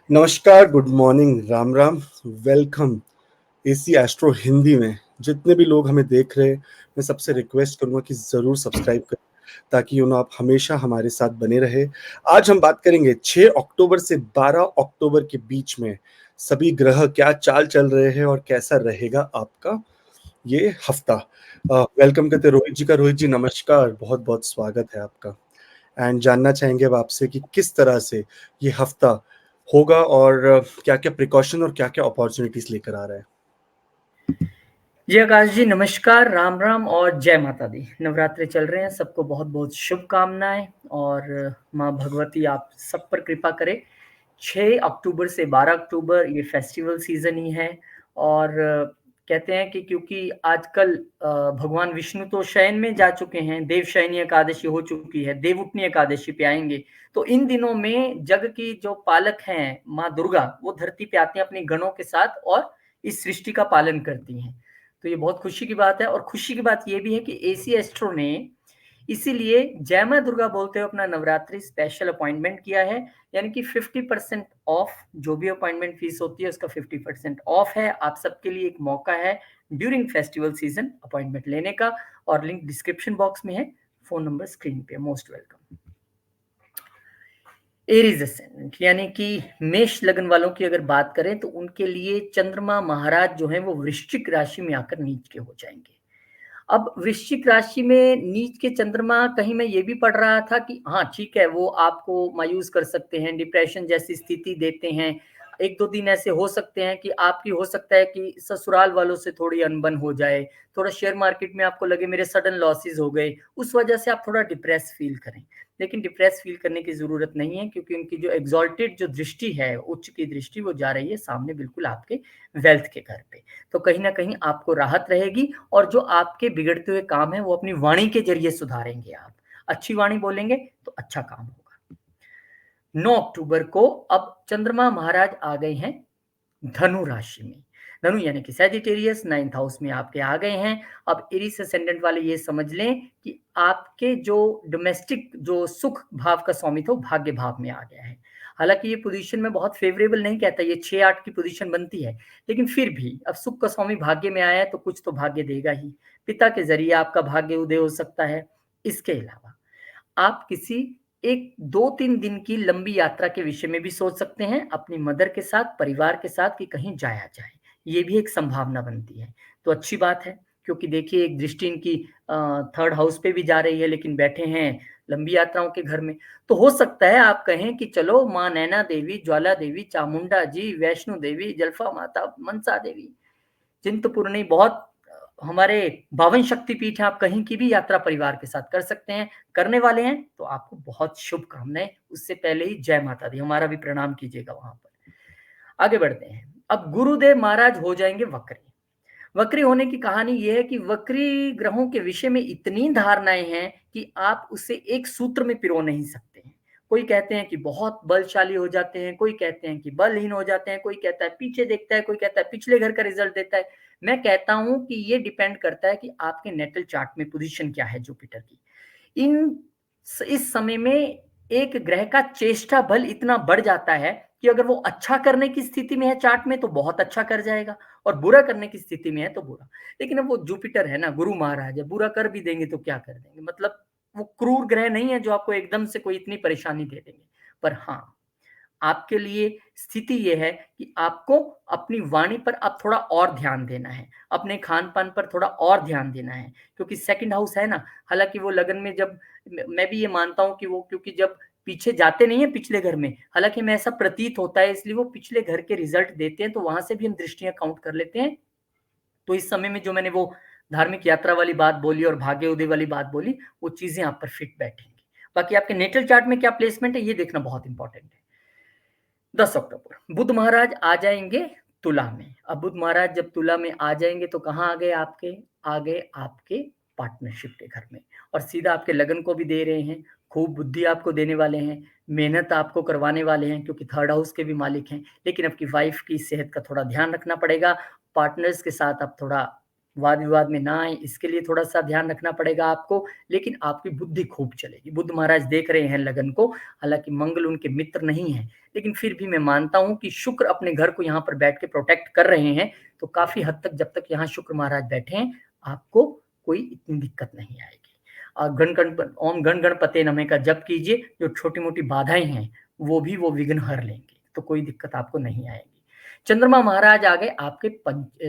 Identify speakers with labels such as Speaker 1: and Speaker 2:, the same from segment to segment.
Speaker 1: नमस्कार, good morning, Ram Ram, welcome AC astro Hindi में। जितने भी लोग हमें देख रहे हैं, मैं सबसे रिक्वेस्ट करूँगा कि ज़रूर सब्सक्राइब करें, ताकि आप हमेशा हमारे साथ बने रहे। आज हम बात करेंगे 6 अक्टूबर से 12 अक्टूबर के बीच में सभी ग्रह क्या चाल चल रहे हैं और कैसा रहेगा आपका ये हफ्ता। वेलकम करते हैं रोहित जी का। रोहित जी नमस्कार, बहुत-बहुत स्वागत है आपका। एंड जानना चाहेंगे अब आपसे कि किस तरह से ये हफ्ता होगा और क्या-क्या प्रिकॉशन और क्या-क्या अपॉर्च्युनिटीज़ लेकर आ रहा है?
Speaker 2: जी आकाश जी नमस्कार, राम राम और जय माता दी। नवरात्रे चल रहे हैं, सबको बहुत बहुत शुभकामनाएं और माँ भगवती आप सब पर कृपा करे। 6 अक्टूबर से 12 अक्टूबर ये फेस्टिवल सीजन ही है और कहते हैं कि क्योंकि आजकल भगवान विष्णु तो शयन में जा चुके हैं, देव शयनी एकादशी हो चुकी है, देवउठनी एकादशी पे आएंगे। तो इन दिनों में जग की जो पालक हैं माँ दुर्गा, वो धरती पे आती हैं अपने गणों के साथ और इस सृष्टि का पालन करती हैं। तो ये बहुत खुशी की बात है और खुशी की बात ये भी है कि एसी एस्ट्रो ने इसीलिए जय मां दुर्गा बोलते हुए अपना नवरात्रि स्पेशल अपॉइंटमेंट किया है। यानी कि 50% ऑफ, जो भी अपॉइंटमेंट फीस होती है उसका 50% ऑफ है। आप सबके लिए एक मौका है ड्यूरिंग फेस्टिवल सीजन अपॉइंटमेंट लेने का और लिंक डिस्क्रिप्शन बॉक्स में है, फोन नंबर स्क्रीन पे। Most welcome. एरीज असेंडेंट यानी कि मेष लगन वालों की अगर बात करें तो उनके लिए चंद्रमा महाराज जो है वो वृश्चिक राशि में आकर नीच के हो जाएंगे। अब वृश्चिक राशि में नीच के चंद्रमा, कहीं मैं ये भी पढ़ रहा था कि हाँ ठीक है, वो आपको मायूस कर सकते हैं, डिप्रेशन जैसी स्थिति देते हैं। एक दो दिन ऐसे हो सकते हैं कि आपकी हो सकता है कि ससुराल वालों से थोड़ी अनबन हो जाए, थोड़ा शेयर मार्केट में आपको लगे मेरे सडन लॉसेस हो गए, उस वजह से आप थोड़ा डिप्रेस फील करें। लेकिन डिप्रेस फील करने की जरूरत नहीं है, क्योंकि उनकी जो एग्जॉल्टेड जो दृष्टि है, उच्च की दृष्टि, वो जा रही है सामने बिल्कुल आपके वेल्थ के घर पे। तो कहीं ना कहीं आपको राहत रहेगी और जो आपके बिगड़ते हुए काम है वो अपनी वाणी के जरिए सुधारेंगे। आप अच्छी वाणी बोलेंगे तो अच्छा काम होगा। 9 अक्टूबर को अब चंद्रमा महाराज आ गए हैं धनु राशि में। धनु यानी कि सैजिटेरियस 9th हाउस में आपके आ गए हैं। अब एरीज असेंडेंट वाले ये समझ लें कि आपके जो डोमेस्टिक जो सुख भाव का स्वामी था, भाग्य भाव में आ गया है। हालांकि ये पोजीशन में बहुत फेवरेबल नहीं कहता, ये 6-8 की पोजीशन बनती है, लेकिन फिर भी अब सुख का स्वामी भाग्य में आया है तो कुछ तो भाग्य देगा ही। पिता के जरिए आपका भाग्य उदय हो सकता है। इसके अलावा आप किसी एक 2-3 दिन की लंबी यात्रा के विषय में भी सोच सकते हैं अपनी मदर के साथ, परिवार के साथ, कि कहीं जाया जाए। ये भी एक संभावना बनती है, तो अच्छी बात है। क्योंकि देखिए एक दृष्टि इनकी 3rd हाउस पे भी जा रही है, लेकिन बैठे हैं लंबी यात्राओं के घर में। तो हो सकता है आप कहें कि चलो माँ नैना देवी, ज्वाला देवी, चामुंडा जी, वैष्णो देवी, जलफा माता, मनसा देवी, चिंतपूर्णी, बहुत हमारे 52 शक्तिपीठ हैं, आप कहीं की भी यात्रा परिवार के साथ कर सकते हैं। करने वाले हैं तो आपको बहुत शुभकामनाएं। उससे पहले ही जय माता दी, हमारा भी प्रणाम कीजिएगा वहां पर। आगे बढ़ते हैं। अब गुरुदेव महाराज हो जाएंगे वक्री। वक्री होने की कहानी यह है कि वक्री ग्रहों के विषय में इतनी धारणाएं हैं कि आप उसे एक सूत्र में पिरो नहीं सकते हैं। कोई कहते हैं कि बहुत बलशाली हो जाते हैं, कोई कहते हैं कि बलहीन हो जाते हैं, कोई कहता है पीछे देखता है, कोई कहता है पिछले घर का रिजल्ट देता है। मैं कहता हूं कि ये डिपेंड करता है कि आपके नेटल चार्ट में पोजीशन क्या है जुपिटर की। इन इस समय में एक ग्रह का चेष्टा बल इतना बढ़ जाता है कि अगर वो अच्छा करने की स्थिति में है चार्ट में तो बहुत अच्छा कर जाएगा, और बुरा करने की स्थिति में है तो बुरा। लेकिन अब वो जुपिटर है ना, गुरु महाराज है, बुरा कर भी देंगे तो क्या कर देंगे, मतलब वो क्रूर ग्रह नहीं है जो आपको एकदम से कोई इतनी परेशानी दे देंगे। पर हाँ, आपके लिए स्थिति यह है कि आपको अपनी वाणी पर अब थोड़ा और ध्यान देना है, अपने खान पान पर थोड़ा और ध्यान देना है। क्योंकि 2nd हाउस है ना, हालांकि वो लगन में जब, मैं भी ये मानता हूं कि वो, क्योंकि जब पीछे जाते नहीं है पिछले घर में, हालांकि मैं ऐसा प्रतीत होता है, इसलिए वो पिछले घर के रिजल्ट देते हैं, तो वहां से भी हम दृष्टियां काउंट कर लेते हैं। तो इस समय में जो मैंने वो धार्मिक यात्रा वाली बात बोली और भाग्य उदय वाली बात बोली, वो चीजें आप पर फिट बैठेंगी। बाकी आपके नेटल चार्ट में क्या प्लेसमेंट है ये देखना बहुत इंपॉर्टेंट है। 10 अक्टूबर बुध महाराज आ जाएंगे तुला में। अब बुध महाराज जब तुला में आ जाएंगे तो कहाँ आ गए, आपके पार्टनरशिप के घर में, और सीधा आपके लगन को भी दे रहे हैं। खूब बुद्धि आपको देने वाले हैं, मेहनत आपको करवाने वाले हैं, क्योंकि 3rd हाउस के भी मालिक हैं। लेकिन आपकी वाइफ की सेहत का थोड़ा ध्यान रखना पड़ेगा। पार्टनर्स के साथ आप थोड़ा वाद विवाद में ना आए, इसके लिए थोड़ा सा ध्यान रखना पड़ेगा आपको, लेकिन आपकी बुद्धि खूब चलेगी। बुध महाराज देख रहे हैं लगन को, हालांकि मंगल उनके मित्र नहीं है, लेकिन फिर भी मैं मानता हूं कि शुक्र अपने घर को यहाँ पर बैठ के प्रोटेक्ट कर रहे हैं, तो काफी हद तक जब तक यहाँ शुक्र महाराज बैठे हैं आपको कोई इतनी दिक्कत नहीं आएगी। ओम गण गणपते नमः का जप कीजिए, जो छोटी मोटी बाधाएं हैं वो भी वो विघ्न हर लेंगे, तो कोई दिक्कत आपको नहीं आएगी। चंद्रमा महाराज आ गए आपके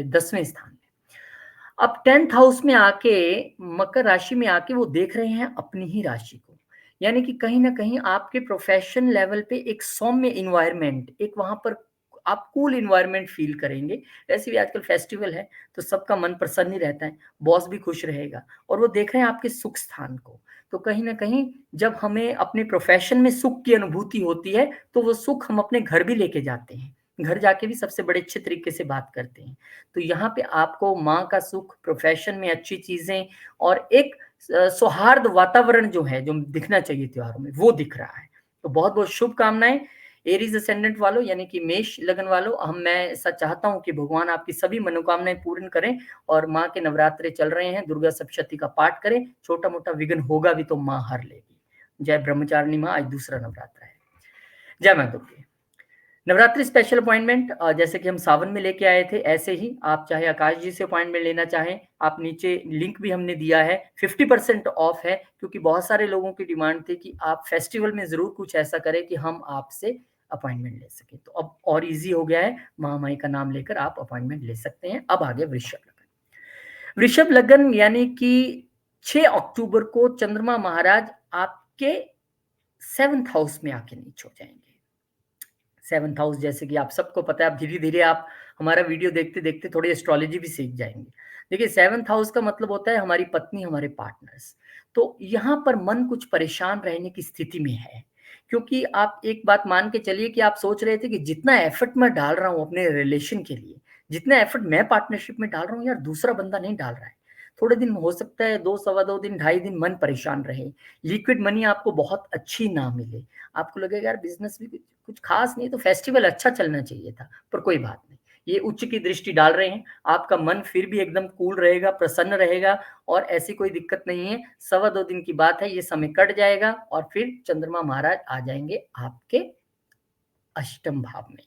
Speaker 2: 10वें स्थान में। अब 10th हाउस में आके, मकर राशि में आके वो देख रहे हैं अपनी ही राशि को, यानी कि कहीं ना कहीं आपके प्रोफेशन लेवल पे एक सौम्य इन्वायरमेंट, एक वहां पर आप कूल इन्वायरमेंट फील करेंगे। वैसे भी आजकल फेस्टिवल है तो सबका मन प्रसन्न ही रहता है, बॉस भी खुश रहेगा, और वो देख रहे हैं आपके सुख स्थान को। तो कहीं ना कहीं जब हमें अपने प्रोफेशन में सुख की अनुभूति होती है तो वो सुख हम अपने घर भी लेके जाते हैं, घर जाके भी सबसे बड़े अच्छे तरीके से बात करते हैं। तो यहाँ पे आपको माँ का सुख, प्रोफेशन में अच्छी चीजें, और एक सौहार्द वातावरण जो है, जो दिखना चाहिए त्योहारों में, वो दिख रहा है। तो बहुत बहुत शुभकामनाएं एरीज असेंडेंट वालों, यानी कि मेष लगन वालों। मैं ऐसा चाहता हूं कि भगवान आपकी सभी मनोकामनाएं पूर्ण करें, और माँ के नवरात्रे चल रहे हैं, दुर्गा सप्तशती का पाठ करें, छोटा मोटा विघ्न होगा भी तो माँ हर लेगी। जय ब्रह्मचारिणी माँ, आज दूसरा नवरात्र है। जय माँ दुर्गे। नवरात्रि स्पेशल अपॉइंटमेंट जैसे कि हम सावन में लेके आए थे, ऐसे ही आप चाहे आकाश जी से अपॉइंटमेंट लेना चाहें, आप नीचे लिंक भी हमने दिया है, 50% ऑफ है, क्योंकि बहुत सारे लोगों की डिमांड थी कि आप फेस्टिवल में जरूर कुछ ऐसा करें कि हम आपसे अपॉइंटमेंट ले सके। तो अब और इजी हो गया है, महामाई का नाम लेकर आप अपॉइंटमेंट ले सकते हैं। अब आगे वृषभ लगन। वृषभ लगन यानी कि 6 अक्टूबर को चंद्रमा महाराज आपके 7th हाउस में आके नीच हो जाएंगे। 7th हाउस, जैसे कि आप सबको पता है, आप धीरे धीरे आप हमारा वीडियो देखते देखते थोड़ी एस्ट्रोलॉजी भी सीख जाएंगे। देखिए 7th हाउस का मतलब होता है हमारी पत्नी, हमारे पार्टनर्स। तो यहाँ पर मन कुछ परेशान रहने की स्थिति में है, क्योंकि आप एक बात मान के चलिए कि आप सोच रहे थे कि जितना एफर्ट मैं डाल रहा हूँ अपने रिलेशन के लिए, जितना एफर्ट मैं पार्टनरशिप में डाल रहा हूँ, यार दूसरा बंदा नहीं डाल रहा है। थोड़े दिन हो सकता है, 2 सवा 2 दिन, 2.5 दिन मन परेशान रहे, लिक्विड मनी आपको बहुत अच्छी ना मिले, आपको लगेगा यार बिजनेस भी कुछ खास नहीं, तो फेस्टिवल अच्छा चलना चाहिए था, पर कोई बात नहीं, ये उच्च की दृष्टि डाल रहे हैं, आपका मन फिर भी एकदम कूल रहेगा, प्रसन्न रहेगा, और ऐसी कोई दिक्कत नहीं है। सवा 2 दिन की बात है, ये समय कट जाएगा, और फिर चंद्रमा महाराज आ जाएंगे आपके अष्टम भाव में।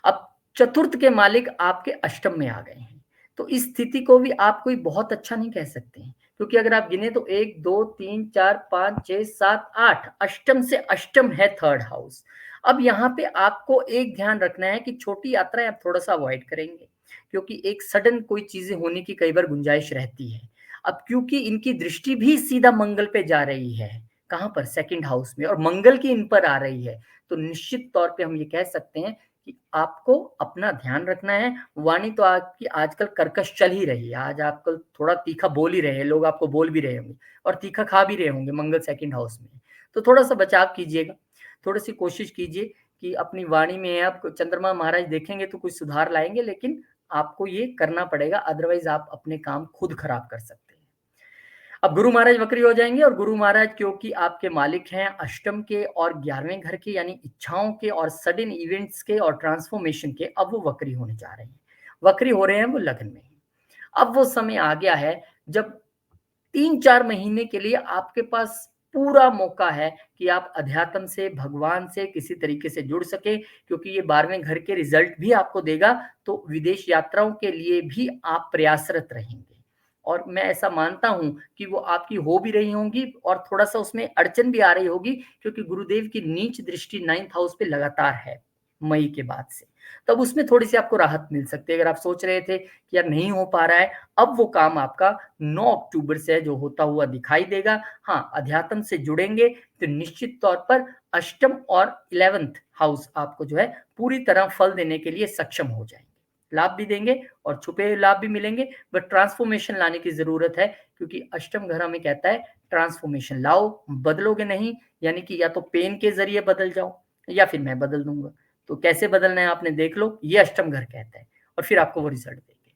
Speaker 2: अब चतुर्थ के मालिक आपके अष्टम में आ गए हैं, तो इस स्थिति को भी आप कोई बहुत अच्छा नहीं कह सकते हैं, क्योंकि अगर आप गिने तो 1 2 3 4 5 6 7 8, अष्टम से अष्टम है 3rd हाउस। अब यहाँ पे आपको एक ध्यान रखना है कि छोटी यात्राएं आप थोड़ा सा अवॉइड करेंगे, क्योंकि एक सडन कोई चीजें होने की कई बार गुंजाइश रहती है। अब क्योंकि इनकी दृष्टि भी सीधा मंगल पे जा रही है, कहां पर, 2nd हाउस में, और मंगल की इन पर आ रही है, तो निश्चित तौर पे हम ये कह सकते हैं कि आपको अपना ध्यान रखना है। वाणी तो आपकी आजकल कर्कश चल ही रही है, आज आपको थोड़ा तीखा बोल ही रहे हैं लोग, आपको बोल भी रहे होंगे और तीखा खा भी रहे होंगे, मंगल 2nd हाउस में, तो थोड़ा सा बचाव कीजिएगा, थोड़ी सी कोशिश कीजिए कि अपनी वाणी में, आप चंद्रमा महाराज देखेंगे तो कुछ सुधार लाएंगे, लेकिन आपको ये करना पड़ेगा, अदरवाइज आप अपने काम खुद खराब कर सकते हैं। अब गुरु महाराज वक्री हो जाएंगे, और गुरु महाराज क्योंकि आपके मालिक हैं अष्टम के और 11वें घर के, यानी इच्छाओं के और सडन इवेंट्स के और ट्रांसफॉर्मेशन के, अब वो वक्री होने जा रहे हैं। वक्री हो रहे हैं वो लगन में ही। अब वो समय आ गया है जब 3-4 महीने के लिए आपके पास पूरा मौका है कि आप अध्यात्म से, भगवान से किसी तरीके से जुड़ सके, क्योंकि ये 12वें घर के रिजल्ट भी आपको देगा, तो विदेश यात्राओं के लिए भी आप प्रयासरत रहेंगे, और मैं ऐसा मानता हूं कि वो आपकी हो भी रही होंगी, और थोड़ा सा उसमें अड़चन भी आ रही होगी, क्योंकि गुरुदेव की नीच दृष्टि 9th हाउस पे लगातार है मई के बाद से, तब उसमें थोड़ी सी आपको राहत मिल सकती है। अगर आप सोच रहे थे कि यार नहीं हो पा रहा है, अब वो काम आपका 9 अक्टूबर से जो होता हुआ दिखाई देगा। हाँ, अध्यात्म से जुड़ेंगे तो निश्चित तौर पर अष्टम और 11th हाउस आपको जो है पूरी तरह फल देने के लिए सक्षम हो जाएंगे, लाभ भी देंगे और छुपे लाभ भी मिलेंगे, बट ट्रांसफॉर्मेशन लाने की जरूरत है, क्योंकि अष्टम घर हमें कहता है ट्रांसफॉर्मेशन लाओ, बदलोगे नहीं, यानी कि या तो पेन के जरिए बदल जाओ या फिर मैं बदल दूंगा, तो कैसे बदलना है आपने देख लो, ये अष्टम घर कहता है, और फिर आपको वो रिजल्ट देंगे।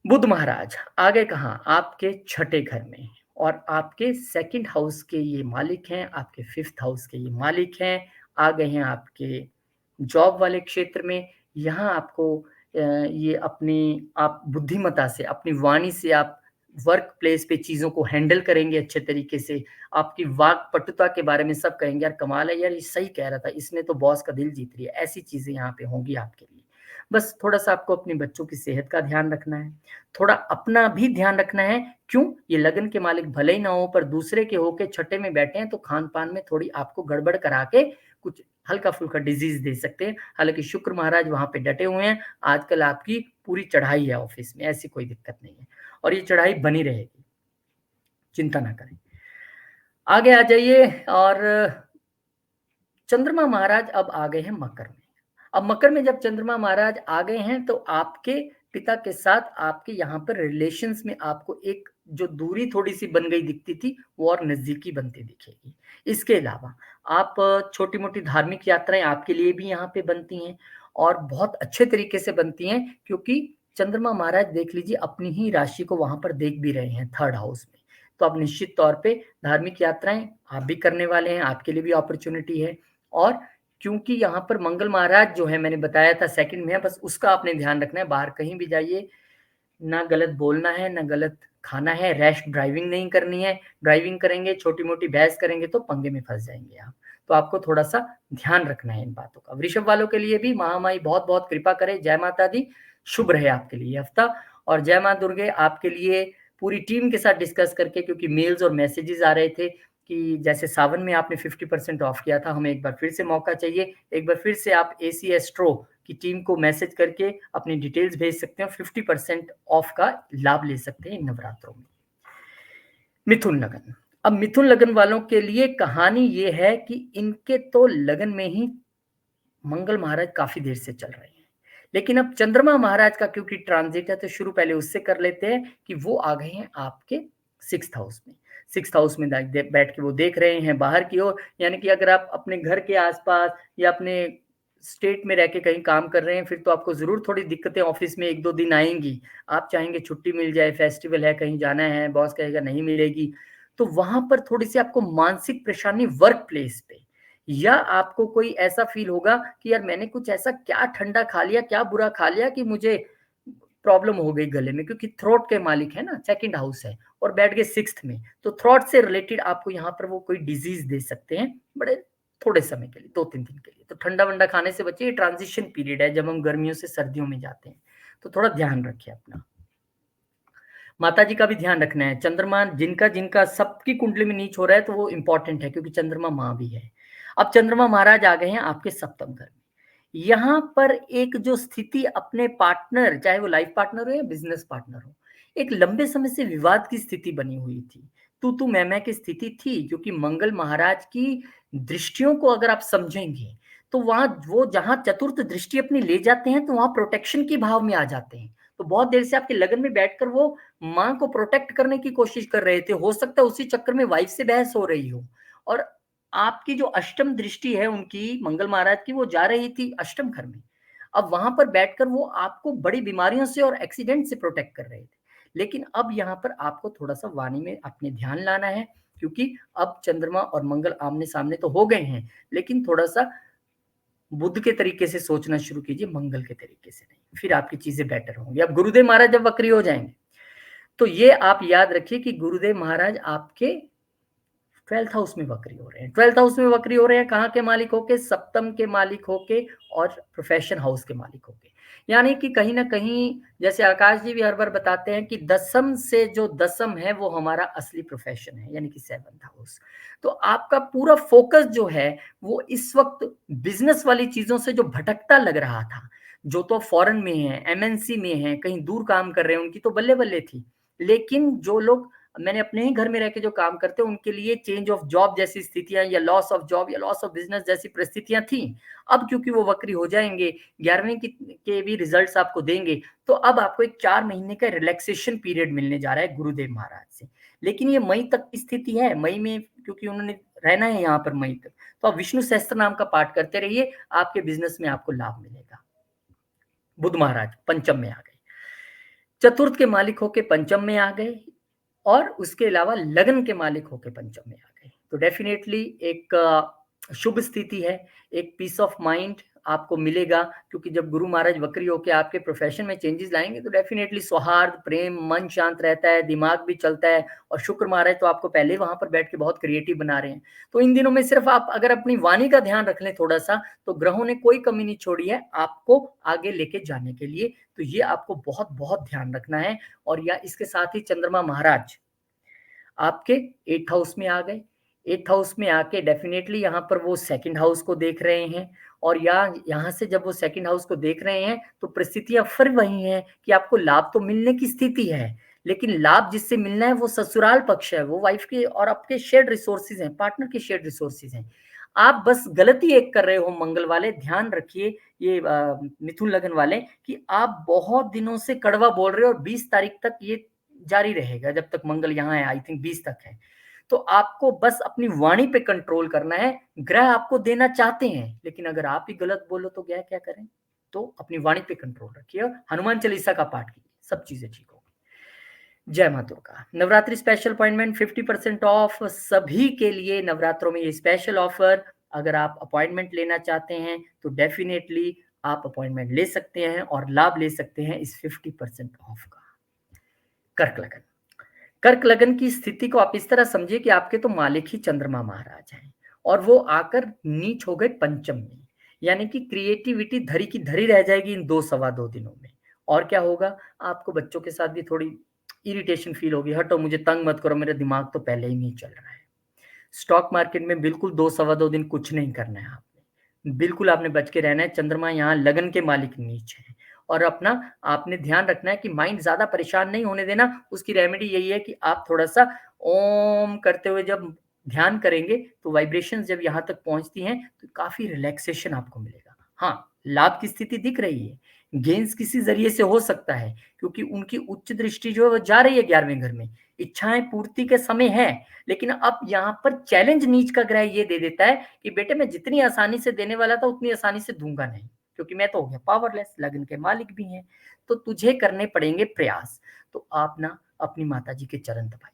Speaker 2: बुध महाराज आ गए कहाँ, आपके 6ठे घर में, और आपके 2nd हाउस के ये मालिक हैं, आपके 5th हाउस के ये मालिक हैं, आ गए हैं आपके जॉब वाले क्षेत्र में। यहाँ आपको ये अपनी आप बुद्धिमत्ता से, अपनी वाणी से आप वर्क प्लेस पे चीज़ों को हैंडल करेंगे अच्छे तरीके से, आपकी वाक्पटुता के बारे में सब कहेंगे, यार कमाल है यार, ये सही कह रहा था, इसने तो बॉस का दिल जीत लिया। ऐसी चीज़ें यहाँ पे होंगी आपके लिए। बस थोड़ा-सा आपको अपने बच्चों की सेहत का ध्यान रखना है, थोड़ा अपना भी ध्यान रखना है। क्यों? ये लगन के मालिक भले ही ना हो, पर दूसरे के होके छठे में बैठे हैं, तो खान-पान में थोड़ी आपको गड़बड़ करा के कुछ हल्का-फुल्का डिज़ीज़ दे सकते हैं। हालाँकि शुक्र महाराज वहाँ पे डटे हुए हैं, आजकल आपकी पूरी चढ़ाई है ऑफ़िस में, ऐसी कोई दिक्कत नहीं है और ये चढ़ाई बनी रहेगी, चिंता ना करें। आगे आ जाइए और चंद्रमा महाराज अब आ गए हैं मकर में। अब मकर में जब चंद्रमा महाराज आ गए हैं तो आपके पिता के साथ आपके यहाँ पर रिलेशंस में आपको एक जो दूरी थोड़ी-सी बन गई दिखती थी, वो और नज़दीकी बनती दिखेगी। इसके अलावा आप छोटी-मोटी धार्मिक यात्राएँ आपके लिए भी यहाँ पे बनती हैं और बहुत अच्छे तरीके से बनती हैं क्योंकि चंद्रमा महाराज देख लीजिए अपनी ही राशि को वहाँ पर देख भी रहे हैं 3rd हाउस में। तो अब निश्चित तौर पे धार्मिक यात्राएँ आप भी करने वाले हैं, आपके लिए भी अपॉर्च्युनिटी है। और क्योंकि यहाँ पर मंगल महाराज जो है मैंने बताया था 2nd में है, बस उसका आपने ध्यान रखना है, बाहर कहीं भी जाइए, ना गलत बोलना है, ना गलत खाना है, रैश ड्राइविंग नहीं करनी है। ड्राइविंग करेंगे, छोटी-मोटी बहस करेंगे तो पंगे में फँस जाएँगे आप। तो आपको थोड़ा-सा ध्यान रखना है इन बातों का। वृषभ वालों के लिए भी महामाई बहुत-बहुत कृपा करे, जय माता दी, शुभ रहे आपके लिए ये हफ्ता और जय माँ दुर्गे आपके लिए पूरी टीम के साथ डिस्कस करके क्योंकि मेल्स और मैसेजेस आ रहे थे कि जैसे सावन में आपने 50% ऑफ किया था, हमें एक बार फिर से मौका चाहिए। एक बार फिर से आप एसी एस्ट्रो की टीम को मैसेज करके अपनी डिटेल्स भेज सकते हैं, 50% ऑफ का लाभ ले सकते हैं इन नवरात्रों में। मिथुन लगन। अब मिथुन लगन वालों के लिए कहानी ये है कि इनके तो लगन में ही मंगल महाराज काफ़ी देर से चल रहे हैं। लेकिन अब चंद्रमा महाराज का क्योंकि ट्रांज़िट है तो शुरू पहले उससे कर लेते हैं कि वो आ गए हैं आपके 6th हाउस में। 6th हाउस में बैठ के वो देख रहे हैं बाहर की ओर, यानी कि अगर आप अपने घर के आस-पास या अपने स्टेट में रह के कहीं काम कर रहे हैं, फिर तो आपको ज़रूर थोड़ी दिक्कतें ऑफ़िस में 1-2 दिन आएँगी। आप चाहेंगे छुट्टी मिल जाए, फेस्टिवल है, कहीं जाना है, बॉस कहेगा नहीं मिलेगी। तो वहाँ पर थोड़ी-सी आपको मानसिक परेशानी वर्क प्लेस पे या आपको कोई ऐसा फ़ील होगा कि यार मैंने कुछ ऐसा क्या ठंडा खा लिया, क्या बुरा खा लिया कि मुझे प्रॉब्लम हो गई गले में क्योंकि थ्रोट के मालिक है ना, 2nd हाउस है और बैठ गए 6th में। तो थ्रोट से रिलेटेड आपको यहाँ पर वो कोई डिज़ीज़ दे सकते हैं, बड़े थोड़े समय के लिए, 2-3 दिन के लिए। तो ठंडा-वंडा खाने से बचिए, ये ट्रांज़िशन पीरियड है जब हम गर्मियों से सर्दियों में जाते हैं। तो थोड़ा ध्यान रखिए अपना। माताजी का भी ध्यान रखना है। चंद्रमा जिनका सबकी कुंडली में नीच हो रहा है तो वो इम्पोर्टेंट है क्योंकि चंद्रमा माँ भी है। अब चंद्रमा महाराज आ गए हैं आपके सप्तम घर में। यहाँ पर एक जो स्थिति अपने पार्टनर, चाहे वो लाइफ पार्टनर हो या बिज़नेस पार्टनर हो, एक लंबे समय से विवाद की स्थिति बनी हुई थी। तू-तू, मैं-मैं की स्थिति थी क्योंकि मंगल महाराज की दृष्टियों को अगर आप समझेंगे, तो वहाँ वो जहाँ चतुर्थ दृष्टि अपनी ले जाते हैं, तो वहाँ प्रोटेक्शन के भाव में आ जाते हैं। तो बहुत देर से आपके लगन में बैठकर वो माँ को प्रोटेक्ट करने की कोशिश कर रहे थे। हो सकता है उसी चक्कर में वाइफ से बहस हो रही हो और आपकी जो अष्टम दृष्टि है उनकी मंगल महाराज की वो जा रही थी अष्टम घर में। अब वहाँ पर बैठकर वो आपको बड़ी बीमारियों से और एक्सीडेंट से प्रोटेक्ट कर रहे थे। लेकिन अब यहाँ पर आपको थोड़ा-सा वाणी में अपने ध्यान लाना है क्योंकि अब चंद्रमा और मंगल आमने-सामने तो हो गए हैं, लेकिन थोड़ा-सा बुध के तरीके से सोचना शुरू कीजिए, मंगल के तरीके से नहीं। फिर आपकी चीज़ें बेटर होंगी। अब गुरुदेव महाराज जब वक्री हो जाएँगे तो ये आप याद रखिए कि गुरुदेव महाराज आपके 12th हाउस में वक्री हो रहे हैं। 12th हाउस में वक्री हो रहे हैं, कहाँ के मालिक होके? सप्तम के मालिक होके और प्रोफेशन हाउस के मालिक होके। यानी कि कहीं न कहीं जैसे आकाश जी भी हर बार बताते हैं कि दसम से जो दसम है वो हमारा असली प्रोफेशन है, यानी कि 7th हाउस। तो आपका पूरा फ़ोकस जो है वो इस वक़्त बिज़नेस वाली चीज़ों से जो भटकता लग रहा था, जो तो फ़ॉरेन में हैं, एमएनसी में हैं, कहीं दूर काम कर रहे हैं, उनकी तो बल्ले-बल्ले थी। लेकिन जो लोग मैंने अपने ही घर में रह के जो काम करते हैं उनके लिए चेंज ऑफ जॉब जैसी स्थितियाँ या लॉस ऑफ जॉब या लॉस ऑफ बिज़नेस जैसी परिस्थितियाँ थी। अब क्योंकि वो वक्री हो जाएँगे, 11वीं की के भी रिज़ल्ट्स आपको देंगे, तो अब आपको एक 4 महीने का रिलैक्सेशन पीरियड मिलने जा रहा है गुरुदेव महाराज से। लेकिन ये मई तक की स्थिति है, मई में क्योंकि उन्होंने रहना है यहाँ पर मई तक, तो आप विष्णु सहस्त्रनाम का पाठ करते रहिए, आपके बिज़नेस में आपको लाभ मिलेगा। बुध महाराज पंचम में आ गए। चतुर्थ के मालिक होके पंचम में आ गए और उसके अलावा लगन के मालिक होके पंचम में आ गए। तो डेफ़िनेटली एक शुभ स्थिति है, एक पीस ऑफ माइंड आपको मिलेगा, क्योंकि जब गुरु महाराज वक्री होके आपके प्रोफेशन में चेंजेस लाएंगे तो डेफिनेटली सौहार्द, प्रेम, मन शांत रहता है, दिमाग भी चलता है। और शुक्र महाराज तो आपको पहले वहां पर बैठ के बहुत क्रिएटिव बना रहे हैं। तो इन दिनों में सिर्फ आप अगर अपनी वाणी का ध्यान रख लें थोड़ा सा, तो ग्रहों ने कोई कमी नहीं छोड़ी है आपको आगे लेके जाने के लिए। तो ये आपको बहुत बहुत ध्यान रखना है। और या इसके साथ ही चंद्रमा महाराज आपके 8th हाउस में आ गए। 8th हाउस में आके डेफिनेटली यहाँ पर वो 2nd हाउस को देख रहे हैं। और यहाँ से जब वो 2nd हाउस को देख रहे हैं तो परिस्थितियां फिर वही हैं कि आपको लाभ तो मिलने की स्थिति है, लेकिन लाभ जिससे मिलना है वो ससुराल पक्ष है, वो वाइफ के और आपके शेयर्ड रिसोर्सेज हैं, पार्टनर के शेयर्ड रिसोर्सेज हैं। आप बस गलती एक कर रहे हो मंगल वाले, ध्यान रखिए ये मिथुन लगन वाले, कि आप बहुत दिनों से कड़वा बोल रहे हो और 20 तारीख तक ये जारी रहेगा जब तक मंगल यहाँ है, आई थिंक 20 तक है। तो आपको बस अपनी वाणी पे कंट्रोल करना है। ग्रह आपको देना चाहते हैं, लेकिन अगर आप ही गलत बोलो तो ग्रह क्या करें। तो अपनी वाणी पे कंट्रोल रखिए और हनुमान चालीसा का पाठ कीजिए, सब चीजें ठीक होगी। जय मां Durga. Navratri special appointment 50% of सभी के लिए। नवरात्रों में ये स्पेशल ऑफर, अगर आप अपॉइंटमेंट लेना चाहते हैं तो डेफिनेटली आप अपॉइंटमेंट ले सकते हैं और लाभ ले सकते हैं इस 50% ऑफ का। कर्क लगन। कर्क लगन की स्थिति को आप इस तरह समझिए कि आपके तो मालिक ही चंद्रमा महाराज हैं और वो आकर नीच हो गए पंचम में, यानी कि क्रिएटिविटी धरी की धरी रह जाएगी इन 2 सवा 2 दिनों में। और क्या होगा, आपको बच्चों के साथ भी थोड़ी इरिटेशन फील होगी, हटो मुझे तंग मत करो, मेरा दिमाग तो पहले ही नहीं चल रहा है। स्टॉक मार्केट में बिल्कुल 2 सवा 2 दिन कुछ नहीं करना है आपने, बिल्कुल आपने बच के रहना है। चंद्रमा यहाँ लगन के मालिक नीच है और अपना आपने ध्यान रखना है कि माइंड ज्यादा परेशान नहीं होने देना। उसकी रेमेडी यही है कि आप थोड़ा सा ओम करते हुए जब ध्यान करेंगे तो वाइब्रेशन जब यहाँ तक पहुंचती हैं तो काफी रिलैक्सेशन आपको मिलेगा। हाँ, लाभ की स्थिति दिख रही है, गेंस किसी जरिए से हो सकता है, क्योंकि उनकी उच्च दृष्टि जो है वो जा रही है 11वें घर में, इच्छाएं पूर्ति के समय है। लेकिन अब यहाँ पर चैलेंज नीच का ग्रह ये दे देता है कि बेटे मैं जितनी आसानी से देने वाला था उतनी आसानी से दूंगा नहीं, क्योंकि मैं तो हो गया पावरलेस, लगन के मालिक भी हैं, तो तुझे करने पड़ेंगे प्रयास। तो आप ना अपनी माता जी के चरण दबाइए।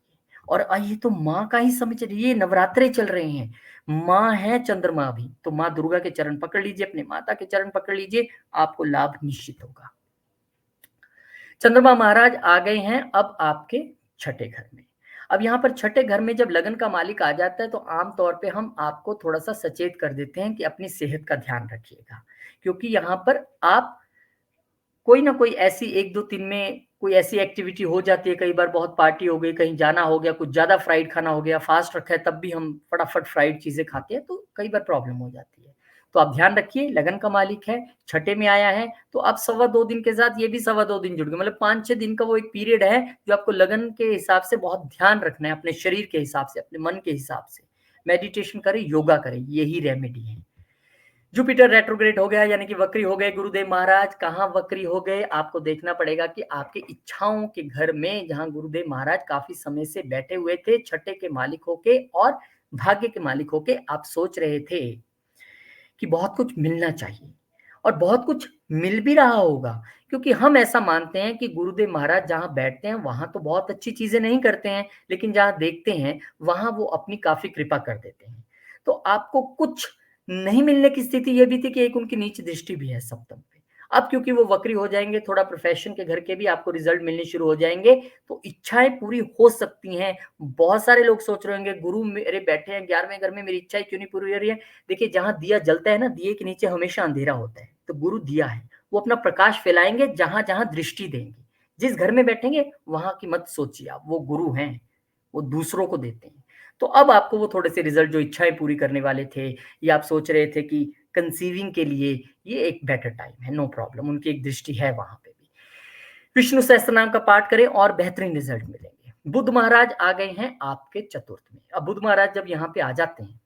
Speaker 2: और ये तो माँ का ही समझ रही, नवरात्रे चल रहे हैं, माँ है चंद्रमा भी, तो माँ दुर्गा के चरण पकड़ लीजिए, अपने माता के चरण पकड़ लीजिए, आपको लाभ निश्चित होगा। चंद्रमा महाराज आ गए हैं अब आपके 6ठे घर में। अब यहाँ पर 6ठे घर में जब लगन का मालिक आ जाता है तो आमतौर पे हम आपको थोड़ा सा सचेत कर देते हैं कि अपनी सेहत का ध्यान रखिएगा, क्योंकि यहाँ पर आप कोई ना कोई ऐसी 1-2 दिन में कोई ऐसी एक्टिविटी हो जाती है, कई बार बहुत पार्टी हो गई, कहीं जाना हो गया, कुछ ज्यादा फ्राइड खाना हो गया, फास्ट रखा है तब भी हम फटाफट फ्राइड चीजें खाते हैं, तो कई बार प्रॉब्लम हो जाती है। तो आप ध्यान रखिए, लगन का मालिक है, 6ठे में आया है, तो अब 2.25 दिन के साथ ये भी 2.25 दिन जुड़ गए, मतलब 5-6 दिन का वो एक पीरियड है जो आपको लगन के हिसाब से बहुत ध्यान रखना है, अपने शरीर के हिसाब से, अपने मन के हिसाब से। मेडिटेशन करें, योगा करें, यही रेमेडी है। जुपिटर रेट्रोग्रेड हो गया, यानी कि वक्री हो गए गुरुदेव महाराज। कहाँ वक्री हो गए, आपको देखना पड़ेगा कि आपके इच्छाओं के घर में, जहां गुरुदेव महाराज काफी समय से बैठे हुए थे, 6ठे के मालिक होके और भाग्य के मालिक होके, आप सोच रहे थे कि बहुत कुछ मिलना चाहिए और बहुत कुछ मिल भी रहा होगा, क्योंकि हम ऐसा मानते हैं कि गुरुदेव महाराज जहां बैठते हैं वहां तो बहुत अच्छी चीजें नहीं करते हैं, लेकिन जहां देखते हैं वहां वो अपनी काफी कृपा कर देते हैं। तो आपको कुछ नहीं मिलने की स्थिति ये भी थी कि एक उनकी नीच दृष्टि भी है सप्तम पे। अब क्योंकि वो वक्री हो जाएंगे, थोड़ा प्रोफेशन के घर के भी आपको रिजल्ट मिलने शुरू हो जाएंगे, तो इच्छाएं पूरी हो सकती हैं। बहुत सारे लोग सोच रहे होंगे गुरु मेरे बैठे हैं 11वें घर में, मेरी इच्छाएं क्यों नहीं पूरी हो रही है। देखिए, जहां दिया जलता है ना, दिए के नीचे हमेशा अंधेरा होता है, तो गुरु दिया है, वो अपना प्रकाश फैलाएंगे जहां जहां दृष्टि देंगे। जिस घर में बैठेंगे वहां की मत सोचिए आप, वो गुरु हैं, वो दूसरों को देते हैं। तो अब आपको वो थोड़े से रिजल्ट जो इच्छाएं पूरी करने वाले थे, या आप सोच रहे थे कि कंसीविंग के लिए ये एक बेटर टाइम है, नो प्रॉब्लम, उनकी एक दृष्टि है वहां पे भी। विष्णु सहस्त्र नाम का पाठ करें और बेहतरीन रिजल्ट मिलेंगे। बुध महाराज आ गए हैं आपके 4th में। अब बुध महाराज जब यहाँ पे आ जाते हैं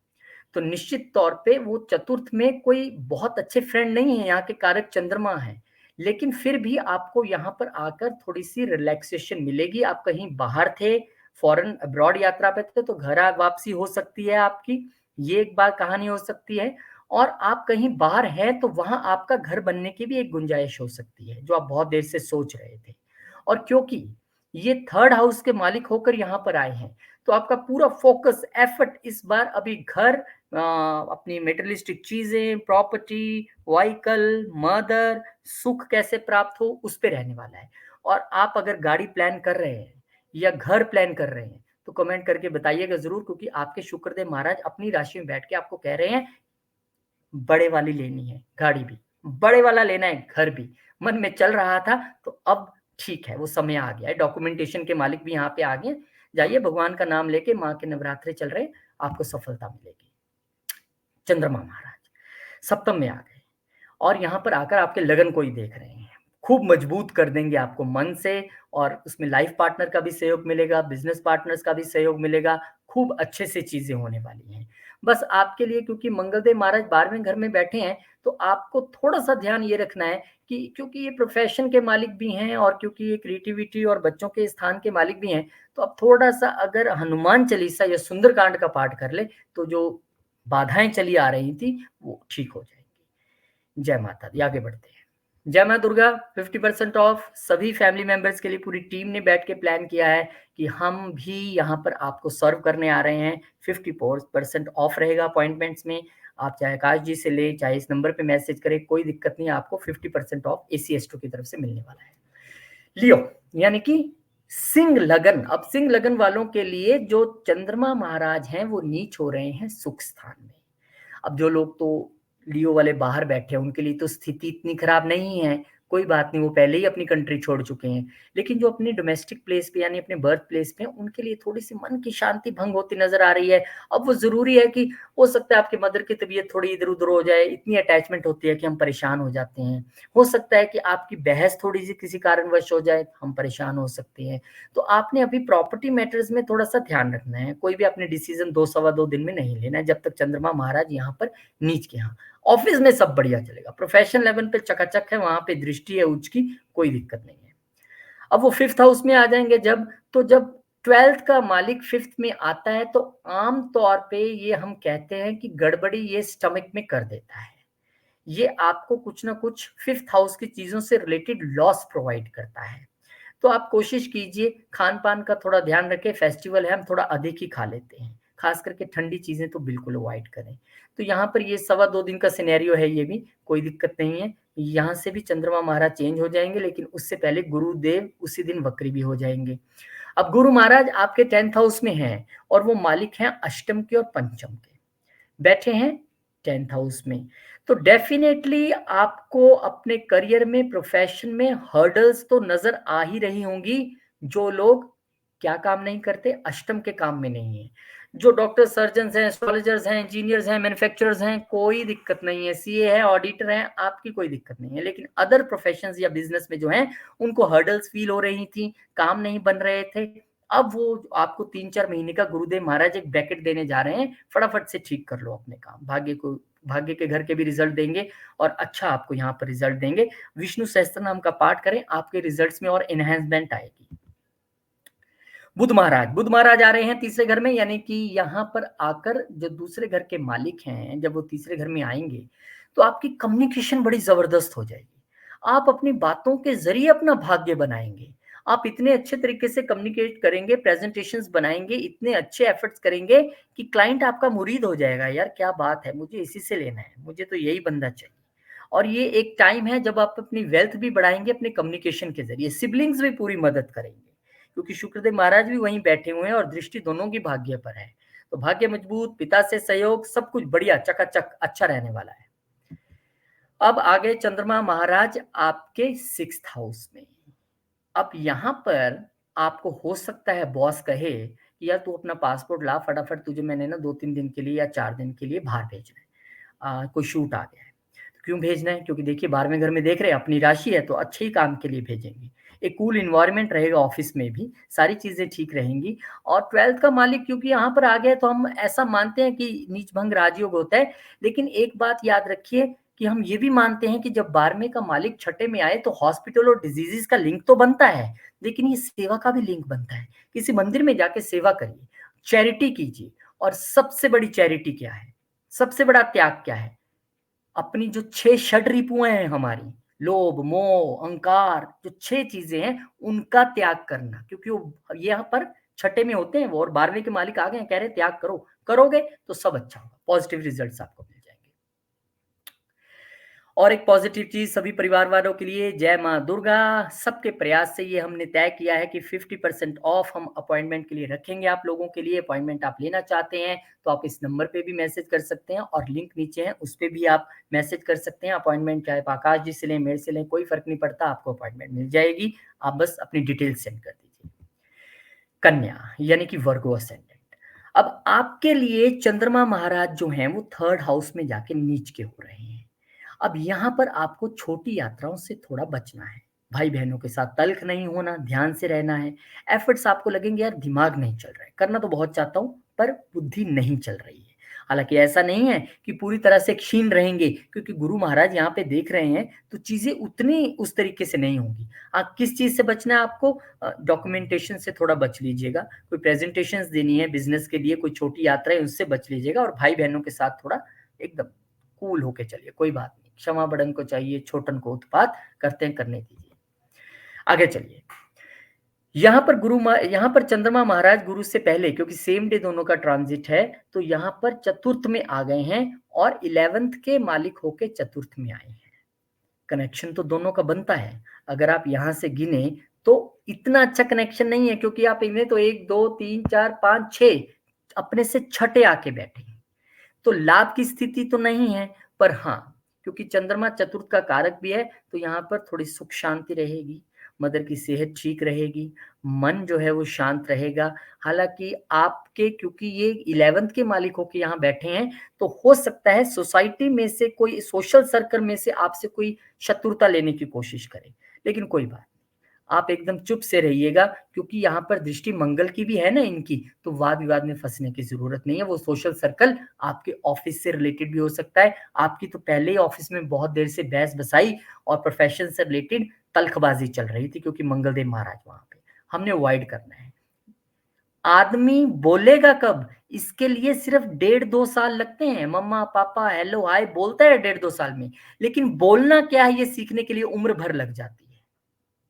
Speaker 2: तो निश्चित तौर पे वो 4th में कोई बहुत अच्छे फ्रेंड नहीं है, यहाँ के कारक चंद्रमा है, लेकिन फिर भी आपको यहाँ पर आकर थोड़ी सी रिलैक्सेशन मिलेगी। आप कहीं बाहर थे, फॉरेन अब्रॉड यात्रा पे थे, तो घर वापसी हो सकती है आपकी, ये एक बार कहानी हो सकती है। और आप कहीं बाहर हैं तो वहां आपका घर बनने की भी एक गुंजाइश हो सकती है, जो आप बहुत देर से सोच रहे थे। और क्योंकि ये 3rd हाउस के मालिक होकर यहाँ पर आए हैं, तो आपका पूरा फोकस एफर्ट इस बार अभी घर अपनी मेटेरियलिस्टिक चीज़ें, प्रॉपर्टी, व्हीकल, मदर, सुख कैसे प्राप्त हो, उस पे रहने वाला है। और आप अगर गाड़ी प्लान कर रहे हैं या घर प्लान कर रहे हैं, तो कमेंट करके बताइएगा ज़रूर, क्योंकि आपके शुक्रदेव महाराज अपनी राशि में बैठ के आपको कह रहे हैं, बड़े वाली लेनी है, गाड़ी भी, बड़े वाला लेना है, घर भी। मन में चल रहा था, तो अब ठीक है, वो समय आ गया है, डॉक्यूमेंटेशन के मालिक भी यहाँ पे आ गए। जाइए भगवान का नाम लेके, माँ के नवरात्रे चल रहे हैं, आपको सफलता मिलेगी। चंद्रमा महाराज सप्तम में आ गए और यहाँ पर आकर आपके लगन को ही देख रहे हैं। खूब मजबूत कर देंगे आपको मन से, और उसमें लाइफ पार्टनर का भी सहयोग मिलेगा, बिजनेस पार्टनर्स का भी सहयोग मिलेगा। खूब अच्छे से चीजें होने वाली हैं। बस आपके लिए, क्योंकि मंगलदेव महाराज 12वें घर में बैठे हैं, तो आपको थोड़ा सा ध्यान ये रखना है कि क्योंकि ये प्रोफेशन के मालिक भी हैं और क्योंकि ये क्रिएटिविटी और बच्चों के स्थान के मालिक भी हैं, तो अब थोड़ा सा अगर हनुमान चालीसा या सुंदरकांड का पाठ कर ले, तो जो बाधाएं चली आ रही थी वो ठीक हो जाएंगी। जय माता दी। आगे बढ़ते हैं। जय मां दुर्गा। 50% ऑफ सभी फैमिली मेंबर्स के लिए पूरी टीम ने बैठ के प्लान किया है कि हम भी यहाँ पर आपको सर्व करने आ रहे हैं। 50% ऑफ रहेगा अपॉइंटमेंट्स में। आप चाहे आकाश जी से ले, चाहे इस नंबर पे मैसेज करें, कोई दिक्कत नहीं, आपको 50% ऑफ एसी एस्ट्रो की तरफ से मिलने वाला है। लियो यानी कि सिंह लगन। अब सिंह लगन वालों के लिए जो चंद्रमा महाराज हैं वो नीच हो रहे हैं सुख स्थान में। अब जो लोग तो लियो वाले बाहर बैठे हैं, उनके लिए तो स्थिति इतनी खराब नहीं है, कोई बात नहीं, वो पहले ही अपनी कंट्री छोड़ चुके हैं। लेकिन जो अपने डोमेस्टिक प्लेस पे यानी अपने बर्थ प्लेस पे, उनके लिए थोड़ी सी मन की शांति भंग होती नजर आ रही है। अब वो जरूरी है कि हो सकता है आपकी मदर की तबीयत थोड़ी इधर उधर हो जाए, इतनी अटैचमेंट होती है कि हम परेशान हो जाते हैं। हो सकता है कि आपकी बहस थोड़ी सी किसी कारणवश हो जाए, हम परेशान हो सकते हैं। तो आपने अभी प्रॉपर्टी मैटर्स में थोड़ा सा ध्यान रखना है। कोई भी अपने डिसीजन 2 सवा 2 दिन में नहीं लेना है, जब तक चंद्रमा महाराज यहाँ पर नीच के यहाँ। ऑफिस में सब बढ़िया चलेगा, प्रोफेशनल लेवल पे चकाचक है, वहां पे दृष्टि है उच्च की, कोई दिक्कत नहीं है। अब वो 5th हाउस में आ जाएंगे जब, तो जब 12th का मालिक 5th में आता है, तो आम तौर पे ये हम कहते हैं कि गड़बड़ी ये स्टमक में कर देता है। ये आपको कुछ ना कुछ 5th हाउस की चीजों से रिलेटेड लॉस प्रोवाइड करता है। तो आप कोशिश कीजिए, खान पान का थोड़ा ध्यान रखें। फेस्टिवल है, हम थोड़ा अधिक ही खा लेते हैं, खास करके ठंडी चीजें तो बिल्कुल अवॉइड करें। तो यहाँ पर ये 2.25 दिन का सिनेरियो है, ये भी कोई दिक्कत नहीं है। यहाँ से भी चंद्रमा महाराज चेंज हो जाएंगे, लेकिन उससे पहले गुरुदेव उसी दिन वक्री भी हो जाएंगे। अब गुरु महाराज आपके 10th हाउस में हैं और वो मालिक हैं अष्टम के और पंचम के, बैठे हैं 10th हाउस में। तो डेफिनेटली आपको अपने करियर में, प्रोफेशन में हर्डल्स तो नजर आ ही रही होंगी। जो लोग क्या काम नहीं करते, अष्टम के काम में नहीं है। जो डॉक्टर, सर्जन हैं, एस्ट्रोलॉजर्स हैं, इंजीनियर्स हैं, मैन्युफैक्चरर्स हैं, कोई दिक्कत नहीं है। सीए है, ऑडिटर हैं, आपकी कोई दिक्कत नहीं है। लेकिन अदर प्रोफेशंस या बिजनेस में जो हैं, उनको हर्डल्स फील हो रही थी, काम नहीं बन रहे थे। अब वो आपको 3-4 महीने का गुरुदेव महाराज एक ब्रैकेट देने जा रहे हैं, फटाफट से ठीक कर लो अपने काम। भाग्य के घर के भी रिजल्ट देंगे और अच्छा आपको यहाँ पर रिजल्ट देंगे। विष्णु सहस्त्र नाम का पाठ करें, आपके रिजल्ट्स में और एनहेंसमेंट आएगी। बुध महाराज आ रहे हैं तीसरे घर में, यानी कि यहाँ पर आकर जो दूसरे घर के मालिक हैं, जब वो तीसरे घर में आएंगे, तो आपकी कम्युनिकेशन बड़ी जबरदस्त हो जाएगी। आप अपनी बातों के जरिए अपना भाग्य बनाएंगे। आप इतने अच्छे तरीके से कम्युनिकेट करेंगे, प्रेजेंटेशंस बनाएंगे, इतने अच्छे एफर्ट्स करेंगे कि क्लाइंट आपका मुरीद हो जाएगा। यार क्या बात है, मुझे इसी से लेना है, मुझे तो यही बंदा चाहिए। और ये एक टाइम है जब आप अपनी वेल्थ भी बढ़ाएंगे अपने कम्युनिकेशन के जरिए। सिबलिंग्स भी पूरी मदद करेंगे, क्योंकि शुक्रदेव महाराज भी वहीं बैठे हुए हैं और दृष्टि दोनों की भाग्य पर है। तो भाग्य मजबूत, पिता से सहयोग, सब कुछ बढ़िया चकाचक अच्छा रहने वाला है। अब आगे चंद्रमा महाराज आपके 6th हाउस में। अब यहाँ पर आपको हो सकता है बॉस कहे कि यार तू अपना पासपोर्ट ला फटाफट, तुझे मैंने ना 2-3 दिन के लिए या 4 दिन के लिए बाहर भेजना है, कोई शूट आ गया है। तो क्यों भेजना है? क्योंकि देखिए 12वें घर में देख रहे हैं, अपनी राशि है तो अच्छे ही काम के लिए भेजेंगे। एक कूल इन्वायरमेंट रहेगा ऑफिस में भी, सारी चीजें ठीक रहेंगी। और 12th का मालिक क्योंकि यहाँ पर आ गया, तो हम ऐसा मानते हैं कि नीच भंग राजयोग होता है। लेकिन एक बात याद रखिए कि हम ये भी मानते हैं कि जब 12वें का मालिक छठे में आए, तो हॉस्पिटल और डिजीजेस का लिंक तो बनता है, लेकिन ये सेवा का भी लिंक बनता है। किसी मंदिर में जाके सेवा करिए, चैरिटी कीजिए। और सबसे बड़ी चैरिटी क्या है, सबसे बड़ा त्याग क्या है? अपनी जो 6 षड रिपुएं हैं हमारी, लोभ, मोह, अहंकार, जो 6 चीजें हैं, उनका त्याग करना। क्योंकि वो यहाँ पर छठे में होते हैं वो, और 12वें के मालिक आ गए हैं, कह रहे हैं त्याग करो। करोगे तो सब अच्छा होगा, पॉजिटिव रिजल्ट्स आपको मिल जाएंगे। और एक पॉजिटिव चीज सभी परिवार वालों के लिए, जय माँ दुर्गा। सबके प्रयास से ये हमने तय किया है कि 50% ऑफ हम अपॉइंटमेंट के लिए रखेंगे आप लोगों के लिए। अपॉइंटमेंट आप लेना चाहते हैं तो आप इस नंबर पे भी मैसेज कर सकते हैं और लिंक नीचे है उस पर भी आप मैसेज कर सकते हैं। अपॉइंटमेंट चाहे आप आकाश जी से लें, मेरे से लें, कोई फर्क नहीं पड़ता, आपको अपॉइंटमेंट मिल जाएगी। आप बस अपनी डिटेल सेंड कर दीजिए। कन्या यानी कि वर्गो असेंडेंट, अब आपके लिए चंद्रमा महाराज जो हैं वो 3rd हाउस में जाके नीच के हो रहे हैं। अब यहाँ पर आपको छोटी यात्राओं से थोड़ा बचना है, भाई बहनों के साथ तल्ख नहीं होना, ध्यान से रहना है। एफर्ट्स आपको लगेंगे यार दिमाग नहीं चल रहा है, करना तो बहुत चाहता हूँ पर बुद्धि नहीं चल रही है। हालांकि ऐसा नहीं है कि पूरी तरह से क्षीण रहेंगे, क्योंकि गुरु महाराज यहाँ पे देख रहे हैं तो चीजें उतनी उस तरीके से नहीं होंगी। आप किस चीज से बचना है आपको, डॉक्यूमेंटेशन से थोड़ा बच लीजिएगा, कोई प्रेजेंटेशंस देनी है बिजनेस के लिए, कोई छोटी यात्रा है उससे बच लीजिएगा, और भाई बहनों के साथ थोड़ा एकदम कूल होके चलिए, कोई बात नहीं, क्षमा बड़न को चाहिए छोटन को उत्पात, करते हैं करने दीजिए। आगे चलिए, यहाँ पर चंद्रमा महाराज गुरु से पहले, क्योंकि सेम डे दोनों का ट्रांजिट है, तो यहाँ पर चतुर्थ में आ गए हैं और 11th के मालिक होके चतुर्थ में आए हैं। कनेक्शन तो दोनों का बनता है, अगर आप यहां से गिने तो इतना अच्छा कनेक्शन नहीं है, क्योंकि आप इन्हें तो 1 2 3 4 5 6 अपने से छठे आके बैठे हैं, तो लाभ की स्थिति तो नहीं है। पर हाँ, क्योंकि चंद्रमा चतुर्थ का कारक भी है तो यहाँ पर थोड़ी सुख शांति रहेगी, मदर की सेहत ठीक रहेगी, मन जो है वो शांत रहेगा। हालांकि आपके, क्योंकि ये 11th के मालिक होके यहाँ बैठे हैं, तो हो सकता है सोसाइटी में से कोई, सोशल सर्कल में से आपसे कोई शत्रुता लेने की कोशिश करे, लेकिन कोई बात, आप एकदम चुप से रहिएगा, क्योंकि यहाँ पर दृष्टि मंगल की भी है ना इनकी, तो वाद विवाद में फंसने की जरूरत नहीं है। वो सोशल सर्कल आपके ऑफिस से रिलेटेड भी हो सकता है, आपकी तो पहले ही ऑफिस में बहुत देर से बहस बसाई और प्रोफेशन से रिलेटेड तल्खबाजी चल रही थी, क्योंकि मंगलदेव महाराज वहां पे, हमने अवॉइड करना है। आदमी बोलेगा कब, इसके लिए सिर्फ 1.5-2 साल लगते हैं, मम्मा पापा हेलो हाय बोलता है 1.5-2 साल में, लेकिन बोलना क्या है ये सीखने के लिए उम्र भर लग जाती है।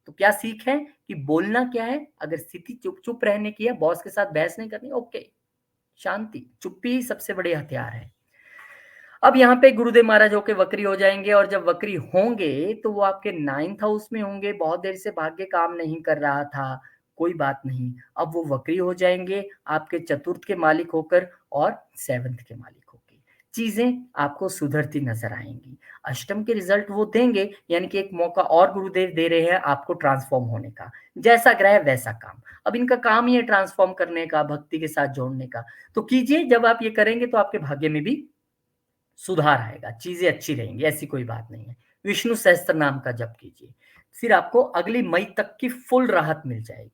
Speaker 2: तो क्या सीख है कि बोलना क्या है, अगर स्थिति चुप चुप रहने की है, बॉस के साथ बहस नहीं करनी, ओके, शांति, चुप्पी सबसे बड़े हथियार है। अब यहाँ पे गुरुदेव महाराज होके वक्री हो जाएंगे, और जब वक्री होंगे तो वो आपके 9th हाउस में होंगे। बहुत देर से भाग्य काम नहीं कर रहा था, कोई बात नहीं, अब वो वक्री हो जाएंगे आपके चतुर्थ के मालिक होकर और 7th के मालिक होकर, चीजें आपको सुधरती नजर आएंगी। अष्टम के रिजल्ट वो देंगे, यानी कि एक मौका और गुरुदेव दे रहे हैं आपको ट्रांसफॉर्म होने का, जैसा ग्रह वैसा काम। अब इनका काम ही है ट्रांसफॉर्म करने का, भक्ति के साथ जोड़ने का, तो कीजिए। जब आप ये करेंगे तो आपके भाग्य में भी सुधार आएगा, चीजें अच्छी रहेंगी, ऐसी कोई बात नहीं है। विष्णु सहस्त्र नाम का जप कीजिए, फिर आपको अगली मई तक की फुल राहत मिल जाएगी।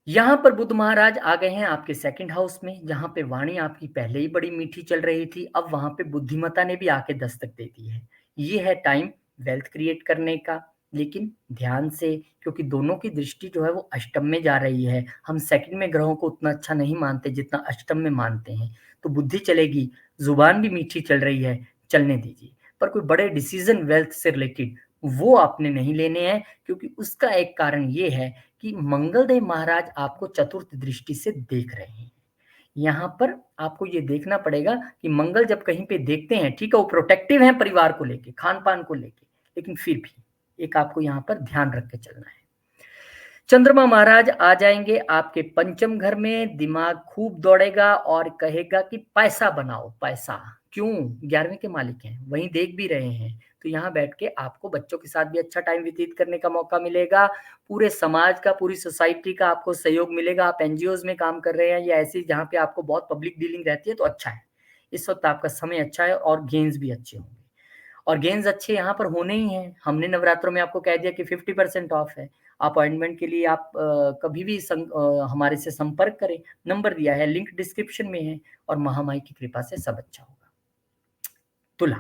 Speaker 2: यहाँ पर बुध महाराज आ गए हैं आपके 2nd हाउस में, जहां पे वाणी आपकी पहले ही बड़ी मीठी चल रही थी, अब वहां पे बुद्धिमत्ता ने भी आके दस्तक दे दी है। ये है टाइम वेल्थ क्रिएट करने का, लेकिन ध्यान से, क्योंकि दोनों की दृष्टि जो है वो अष्टम में जा रही है। हम 2nd में ग्रहों को उतना अच्छा नहीं मानते जितना अष्टम में मानते हैं, तो बुद्धि चलेगी, जुबान भी मीठी चल रही है, चलने दीजिए। पर कोई बड़े डिसीजन वेल्थ से रिलेटेड वो आपने नहीं लेने हैं, क्योंकि उसका एक कारण ये है कि मंगलदेव महाराज आपको चतुर्थ दृष्टि से देख रहे हैं। यहाँ पर आपको ये देखना पड़ेगा कि मंगल जब कहीं पे देखते हैं, ठीक है, वो प्रोटेक्टिव हैं परिवार को लेके, खान पान को लेके, लेकिन फिर भी एक आपको यहाँ पर ध्यान रख के चलना है। चंद्रमा महाराज आ जाएंगे आपके 5म घर में, दिमाग खूब दौड़ेगा और कहेगा कि पैसा बनाओ पैसा, क्यों, 11वें के मालिक हैं, वहीं देख भी रहे हैं, तो यहाँ बैठ के आपको बच्चों के साथ भी अच्छा टाइम व्यतीत करने का मौका मिलेगा। पूरे समाज का, पूरी सोसाइटी का आपको सहयोग मिलेगा। आप एनजीओज में काम कर रहे हैं या ऐसी जहाँ पे आपको बहुत पब्लिक डीलिंग रहती है, तो अच्छा है, इस वक्त आपका समय अच्छा है और गेन्स भी अच्छे होंगे। और गेन्स अच्छे यहाँ पर होने ही हैं। हमने नवरात्रों में आपको कह दिया कि 50% ऑफ है। अपॉइंटमेंट के लिए आप कभी भी हमारे से संपर्क करें, नंबर दिया है, लिंक डिस्क्रिप्शन में है, और महामाई की कृपा से सब अच्छा होगा। तुला,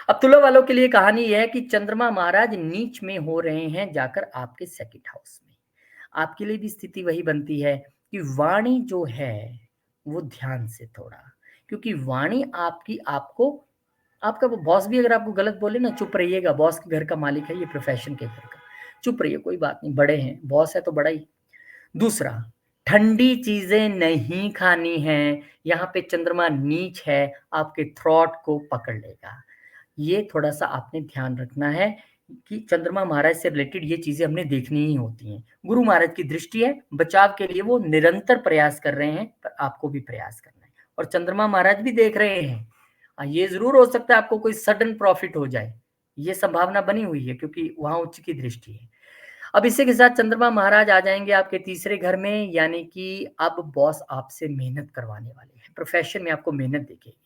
Speaker 2: अब तुला वालों के लिए कहानी यह है कि चंद्रमा महाराज नीच में हो रहे हैं जाकर आपके 2nd हाउस में। आपके लिए भी स्थिति वही बनती है कि वाणी जो है वो ध्यान से थोड़ा, क्योंकि वाणी आपकी, आपको, आपका वो बॉस भी अगर आपको गलत बोले ना, चुप रहिएगा, बॉस के घर का मालिक है ये, प्रोफेशन के घर का, चुप रहिए, कोई बात नहीं, बड़े हैं, बॉस है तो बड़ा ही। दूसरा, ठंडी चीजें नहीं खानी हैं, यहाँ पे चंद्रमा नीच है, आपके थ्रॉट को पकड़ लेगा। ये थोड़ा-सा आपने ध्यान रखना है कि चंद्रमा महाराज से रिलेटेड ये चीज़ें हमने देखनी ही होती हैं। गुरु महाराज की दृष्टि है, बचाव के लिए वो निरंतर प्रयास कर रहे हैं, पर आपको भी प्रयास करना है और चंद्रमा महाराज भी देख रहे हैं। ये ज़रूर हो सकता है आपको कोई सडन प्रॉफ़िट हो जाए, ये संभावना बनी हुई है क्योंकि वहाँ उच्च की दृष्टि है। अब इसी के साथ चंद्रमा महाराज आ जाएँगे आपके तीसरे घर में, यानी कि अब बॉस आपसे मेहनत करवाने वाले हैं, प्रोफ़ेशन में आपको मेहनत दिखेगी।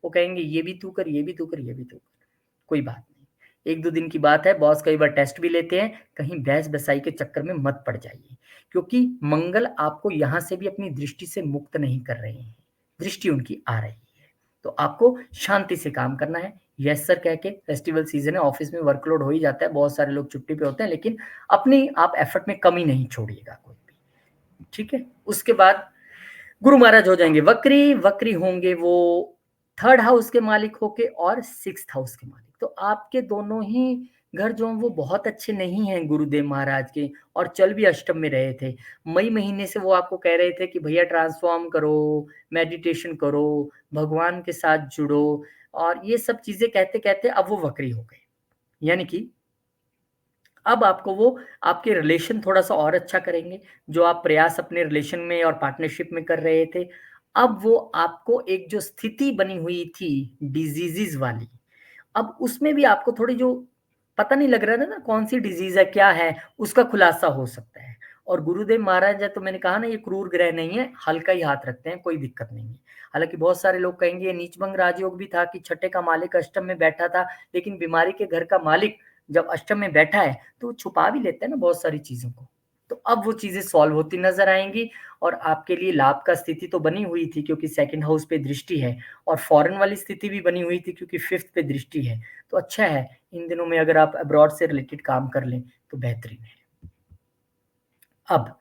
Speaker 2: वो कहेंगे ये भी तू कर, ये भी तू कर, ये भी तू कर। कोई बात नहीं। 1-2 दिन की बात है, बॉस कई बार टेस्ट भी लेते हैं, कहीं बहस-बसाई के चक्कर में मत पड़ जाइए, क्योंकि मंगल आपको यहाँ से भी अपनी दृष्टि से मुक्त नहीं कर रहे हैं, दृष्टि उनकी आ रही है। तो आपको शांति से काम करना है, यस सर कह के, फेस्टिवल सीज़न है, ऑफ़िस में वर्कलोड हो ही जाता है, बहुत सारे लोग छुट्टी पे होते हैं, लेकिन अपनी आप एफ़र्ट में कमी नहीं छोड़िएगा कोई भी, ठीक है? उसके बाद गुरु महाराज हो जाएँगे वक्री, वक्री होंगे वो 3rd हाउस के मालिक होके और 6th हाउस के मालिक। तो आपके दोनों ही घर जो हैं वो बहुत अच्छे नहीं हैं गुरुदेव महाराज के और चल भी अष्टम में रहे थे। मई महीने से वो आपको कह रहे थे कि भैया ट्रांसफ़ॉर्म करो, मेडिटेशन करो, भगवान के साथ जुड़ो और ये सब चीज़ें कहते-कहते अब वो वक्री हो गए। यानी कि अब आपको वो आपके रिलेशन थोड़ा-सा और अच्छा करेंगे, जो आप प्रयास अपने रिलेशन में और पार्टनरशिप में कर रहे थे, अब वो आपको एक जो स्थिति बनी हुई थी डिज़ीज़ेज़ वाली, अब उसमें भी आपको थोड़ी जो पता नहीं लग रहा था ना कौन-सी डिज़ीज़ है, क्या है, उसका खुलासा हो सकता है। और गुरुदेव महाराज है तो मैंने कहा ना ये क्रूर ग्रह नहीं है, हल्का ही हाथ रखते हैं, कोई दिक्कत नहीं है। हालाँकि बहुत सारे लोग कहेंगे ये नीचभंग राजयोग भी था कि छठे का मालिक अष्टम में बैठा था, लेकिन बीमारी के घर का मालिक जब अष्टम में बैठा है, तो वो छुपा भी लेता है ना बहुत सारी चीज़ों को। तो अब वो चीज़ें सॉल्व होती नज़र आएँगी और आपके लिए लाभ का स्थिति तो बनी हुई थी क्योंकि 2nd हाउस पे दृष्टि है और फ़ॉरेन वाली स्थिति भी बनी हुई थी क्योंकि 5th पे दृष्टि है। तो अच्छा है, इन दिनों में अगर आप अब्रॉड से रिलेटेड काम कर लें, तो बेहतरीन है। अब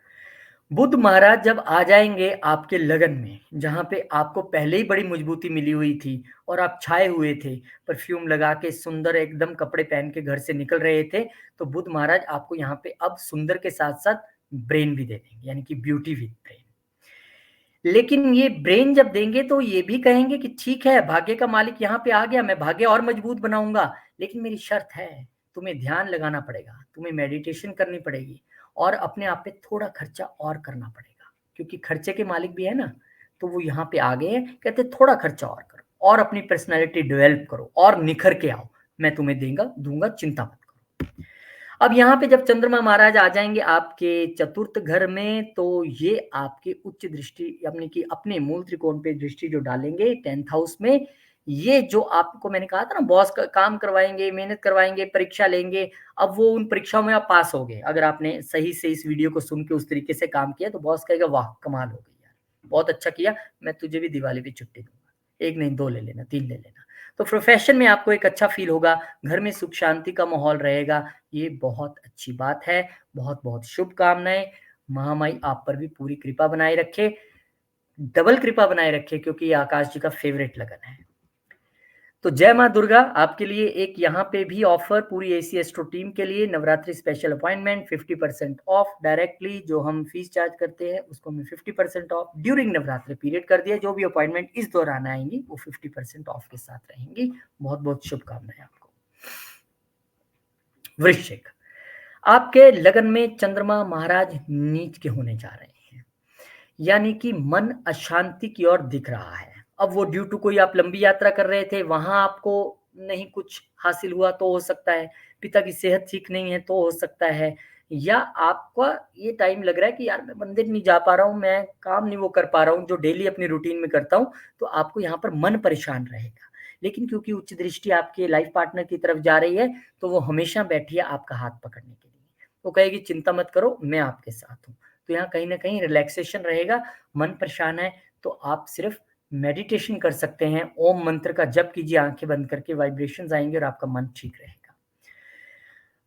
Speaker 2: बुध महाराज जब आ जाएँगे आपके लगन में, जहाँ पे आपको पहले ही बड़ी मजबूती मिली हुई थी और आप छाए हुए थे, परफ्यूम लगा के सुंदर एकदम कपड़े पहन के घर से निकल रहे थे, तो बुध महाराज आपको यहाँ पे अब सुंदर के साथ-साथ ब्रेन भी दे देंगे, यानी कि ब्यूटी विद ब्रेन। लेकिन ये ब्रेन जब देंगे तो ये भी कहेंगे कि ठीक है, भाग्य का मालिक यहाँ पे आ गया, मैं भाग्य और मजबूत बनाऊँगा, लेकिन मेरी शर्त है, तुम्हें ध्यान लगाना पड़ेगा, तुम्हें मेडिटेशन करनी पड़ेगी और अपने आप पे थोड़ा खर्चा और करना पड़ेगा। क्योंकि खर्चे के मालिक भी है ना, तो वो यहाँ पे आ गए हैं, कहते थोड़ा खर्चा और करो और अपनी पर्सनैलिटी डेवलप करो और निखर के आओ, मैं तुम्हें दूँगा, चिंता मत करो। अब यहाँ पे जब चंद्रमा महाराज आ जाएँगे आपके चतुर्थ घर में, तो ये आपके उच्च दृष्टि यानी कि अपने मूल त्रिकोण पे दृष्टि जो डालेंगे 10th हाउस में, ये जो आपको मैंने कहा था ना बॉस का काम करवाएँगे, मेहनत करवाएँगे, परीक्षा लेंगे, अब वो उन परीक्षाओं में आप पास हो गए। अगर आपने सही से इस वीडियो को सुन के उस तरीके से काम किया, तो बॉस कहेगा, "वाह! कमाल हो गई यार, बहुत अच्छा किया, मैं तुझे भी दिवाली पे छुट्टी दूँगा। 1 नहीं 2 ले लेना, 3 ले लेना।" तो प्रोफ़ेशन में आपको एक अच्छा फ़ील होगा, घर में सुख शांति का माहौल रहेगा, ये बहुत अच्छी बात है। बहुत-बहुत शुभकामनाएँ। महामाई आप पर भी पूरी कृपा बनाए रखे, डबल कृपा बनाए रखे क्योंकि ये आकाश जी का फ़ेवरेट लगन है। तो जय माँ दुर्गा आपके लिए एक यहाँ पे भी ऑफ़र पूरी एसी एस्ट्रो टीम के लिए Navratri special appointment 50% of directly जो हम फ़ीस चार्ज करते हैं उसको हमने 50% ऑफ ड्यूरिंग नवरात्रि पीरियड कर दिया। जो भी अपॉइंटमेंट इस दौरान आएँगी वो 50% ऑफ के साथ रहेंगी। बहुत-बहुत शुभकामनाएँ आपको। वृश्चिक आपके लगन में चंद्रमा महाराज नीच के होने जा रहे हैं, यानी कि मन अशांति की ओर दिख रहा है। अब वो ड्यू टू कोई आप लंबी यात्रा कर रहे थे, वहाँ आपको नहीं कुछ हासिल हुआ तो हो सकता है, पिता की सेहत ठीक नहीं है तो हो सकता है या आपका ये टाइम लग रहा है कि यार मैं मंदिर नहीं जा पा रहा हूँ, मैं काम नहीं वो कर पा रहा हूँ जो डेली अपनी रूटीन में करता हूँ, तो आपको यहाँ पर मन परेशान रहेगा। लेकिन क्योंकि उच्च दृष्टि आपके लाइफ पार्टनर की तरफ जा रही है, तो वो हमेशा बैठी है आपका हाथ पकड़ने के लिए। वो कहेगी चिंता मत करो, मैं आपके साथ हूँ। तो यहाँ कहीं न कहीं रिलैक्सेशन रहेगा, मन परेशान है तो आप सिर्फ़ मेडिटेशन कर सकते हैं, ओम मंत्र का जप कीजिए आँखें बंद करके वाइब्रेशंस आएँगे और आपका मन ठीक रहेगा।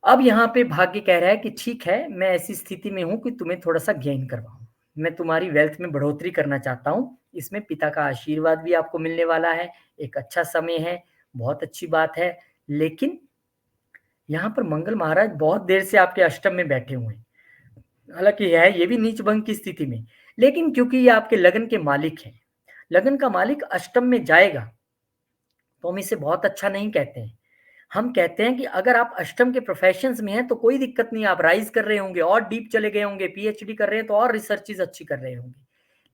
Speaker 2: अब यहाँ पे भाग्य कह रहा है कि ठीक है, मैं ऐसी स्थिति में हूँ कि तुम्हें थोड़ा-सा गेन करवाऊँ। मैं तुम्हारी वेल्थ में बढ़ोतरी करना चाहता हूँ, इसमें पिता का आशीर्वाद भी आपको मिलने वाला है, एक अच्छा समय है, बहुत अच्छी बात है। लेकिन यहाँ पर मंगल महाराज बहुत देर से आपके अष्टम में बैठे हुए हैं। हालाँकि है ये भी नीच भंग की स्थिति में, लेकिन क्योंकि ये आपके लगन के मालिक हैं, लगन का मालिक अष्टम में जाएगा, तो हम इसे बहुत अच्छा नहीं कहते हैं। हम कहते हैं कि अगर आप अष्टम के प्रोफेशंस में हैं तो कोई दिक्कत नहीं, आप राइज कर रहे होंगे और डीप चले गए होंगे, पीएचडी कर रहे हैं तो और रिसर्चेज अच्छी कर रहे होंगे।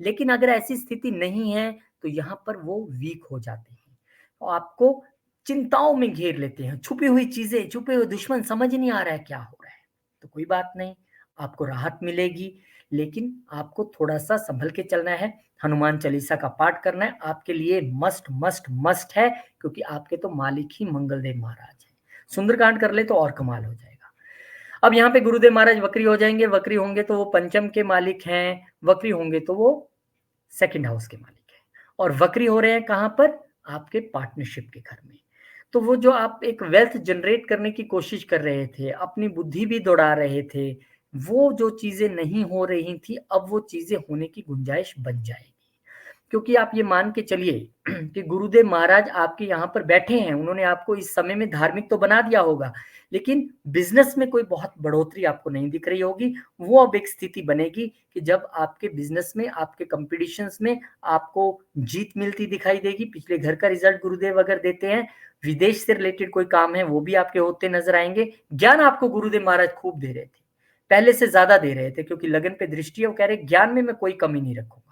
Speaker 2: लेकिन अगर ऐसी स्थिति नहीं है तो यहाँ पर वो वीक हो जाते हैं, तो आपको चिंताओं में घेर लेते हैं, छुपी हुई चीजें, छुपे हुए दुश्मन, समझ नहीं आ रहा है क्या हो रहा है। तो कोई बात नहीं, आपको राहत मिलेगी, लेकिन आपको थोड़ा सा संभल के चलना है। हनुमान चालीसा का पाठ करना है, आपके लिए मस्ट मस्ट मस्ट है, क्योंकि आपके तो मालिक ही मंगलदेव महाराज हैं। सुंदरकांड कर ले तो और कमाल हो जाएगा। अब यहाँ पे गुरुदेव महाराज वक्री हो जाएंगे, वक्री होंगे तो वो पंचम के मालिक हैं, वक्री होंगे तो वो सेकंड हाउस के मालिक हैं, और वक्री हो रहे हैं कहाँ पर? आपके पार्टनरशिप के घर में। तो वो जो आप एक वेल्थ जनरेट करने की कोशिश कर रहे थे, अपनी बुद्धि भी दौड़ा रहे थे, वो जो चीजें नहीं हो रही थी, अब वो चीजें होने की गुंजाइश बन जाएगी। क्योंकि आप ये मान के चलिए कि गुरुदेव महाराज आपके यहाँ पर बैठे हैं, उन्होंने आपको इस समय में धार्मिक तो बना दिया होगा, लेकिन बिजनेस में कोई बहुत बढ़ोतरी आपको नहीं दिख रही होगी। वो अब एक स्थिति बनेगी कि जब आपके बिजनेस में, आपके कंपटीशंस में आपको जीत मिलती दिखाई देगी। पिछले घर का रिजल्ट गुरुदेव अगर देते हैं, विदेश से रिलेटेड कोई काम है वो भी आपके होते नजर आएंगे। ज्ञान आपको गुरुदेव महाराज खूब दे रहे थे, पहले से ज्यादा दे रहे थे, क्योंकि लगन पे दृष्टि है, वो कह रहे ज्ञान में मैं कोई कमी नहीं रखूंगा।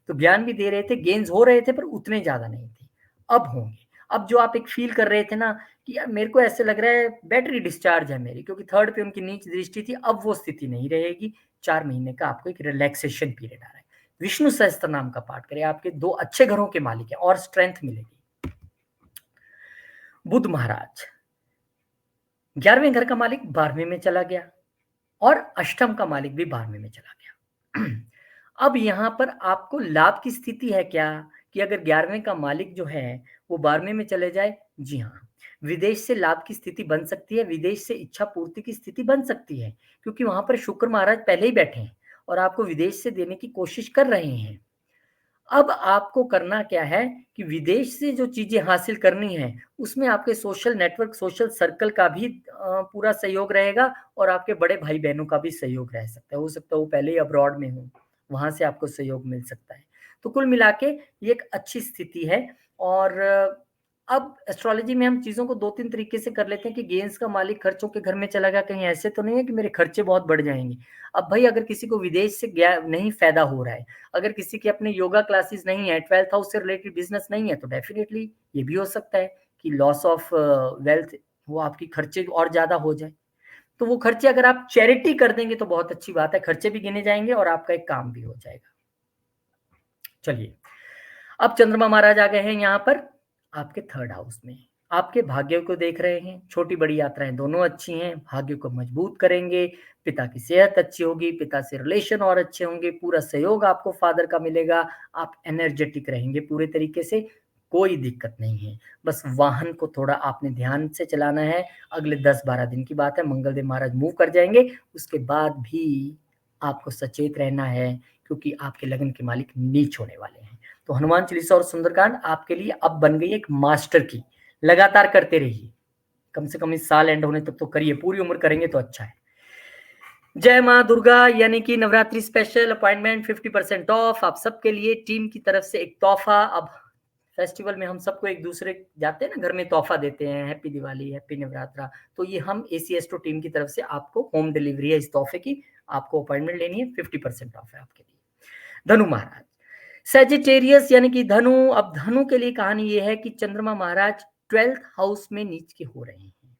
Speaker 2: तो ज्ञान भी दे रहे थे, गेन्स हो रहे थे, पर उतने ज्यादा नहीं थे। अब होंगे। अब जो आप एक फील कर रहे थे ना कि यार मेरे को ऐसे लग रहा है बैटरी डिस्चार्ज है मेरी, क्योंकि थर्ड पे उनकी नीच दृष्टि थी, अब वो स्थिति नहीं रहेगी। 4 महीने का आपको एक रिलैक्सेशन पीरियड आ रहा है। विष्णु सहस्त्र नाम का पाठ करें, आपके 2 अच्छे घरों के मालिक हैं और स्ट्रेंथ मिलेगी। बुध महाराज 11वें घर का मालिक 12वें में चला गया, और अष्टम का मालिक भी 12वें में चला गया। अब यहां पर आपको लाभ की स्थिति है क्या कि अगर 11वें का मालिक जो है वो 12वें में चले जाए? जी हाँ, विदेश से लाभ की स्थिति बन सकती है, विदेश से इच्छा पूर्ति की स्थिति बन सकती है, क्योंकि वहां पर शुक्र महाराज पहले ही बैठे हैं और आपको विदेश से देने की कोशिश कर रहे हैं। अब आपको करना क्या है कि विदेश से जो चीजें हासिल करनी है, उसमें आपके सोशल नेटवर्क, सोशल सर्कल का भी पूरा सहयोग रहेगा, और आपके बड़े भाई बहनों का भी सहयोग रह सकता है। हो सकता है वो पहले ही अब्रॉड में हो, वहां से आपको सहयोग मिल सकता है। तो कुल मिला के ये एक अच्छी स्थिति है। और अब एस्ट्रोलॉजी में हम चीजों को 2-3 तरीके से कर लेते हैं कि गेंस का मालिक खर्चों के घर में चला गया, कहीं ऐसे तो नहीं है कि मेरे खर्चे बहुत बढ़ जाएंगे। अब भाई अगर किसी को विदेश से गया नहीं फायदा हो रहा है, अगर किसी के अपने योगा क्लासेस नहीं है, 12th हाउस से रिलेटेड बिजनेस नहीं है, तो डेफिनेटली ये भी हो सकता है कि लॉस ऑफ वेल्थ, वो आपकी खर्चे और ज्यादा हो जाए। तो वो खर्चे अगर आप चैरिटी कर देंगे तो बहुत अच्छी बात है, खर्चे भी गिने जाएंगे और आपका एक काम भी हो जाएगा। चलिए, अब चंद्रमा महाराज आ गए हैं यहाँ पर आपके 3rd हाउस में, आपके भाग्य को देख रहे हैं। छोटी बड़ी यात्राएं दोनों अच्छी हैं, भाग्य को मजबूत करेंगे, पिता की सेहत अच्छी होगी, पिता से रिलेशन और अच्छे होंगे, पूरा सहयोग आपको फादर का मिलेगा, आप एनर्जेटिक रहेंगे पूरे तरीके से, कोई दिक्कत नहीं है। बस वाहन को थोड़ा आपने ध्यान से चलाना है। अगले 10-12 दिन की बात है, मंगलदेव महाराज मूव कर जाएंगे, उसके बाद भी आपको सचेत रहना है, क्योंकि आपके लगन के मालिक नीच होने वाले हैं। तो हनुमान चालीसा और सुंदरकांड आपके लिए अब बन गई एक मास्टर की, लगातार करते रहिए, कम से कम इस साल एंड होने तक तो करिए, पूरी उम्र करेंगे तो अच्छा है। जय माँ दुर्गा यानी कि नवरात्रि स्पेशल अपॉइंटमेंट 50% ऑफ आप सबके लिए, टीम की तरफ से एक तोहफा। अब फेस्टिवल में हम सबको एक दूसरे जाते हैं ना घर में, तोहफा देते हैं, हैप्पी दिवाली, हैप्पी नवरात्रा, तो ये हम एसी एस्ट्रो टीम की तरफ से आपको होम डिलीवरी है इस तोहफे की, आपको अपॉइंटमेंट लेनी है, 50% ऑफ है आपके लिए। धनु महाराज सेजिटेरियस यानी कि धनु, अब धनु के लिए कहानी ये है कि चंद्रमा महाराज 12th हाउस में नीच के हो रहे हैं,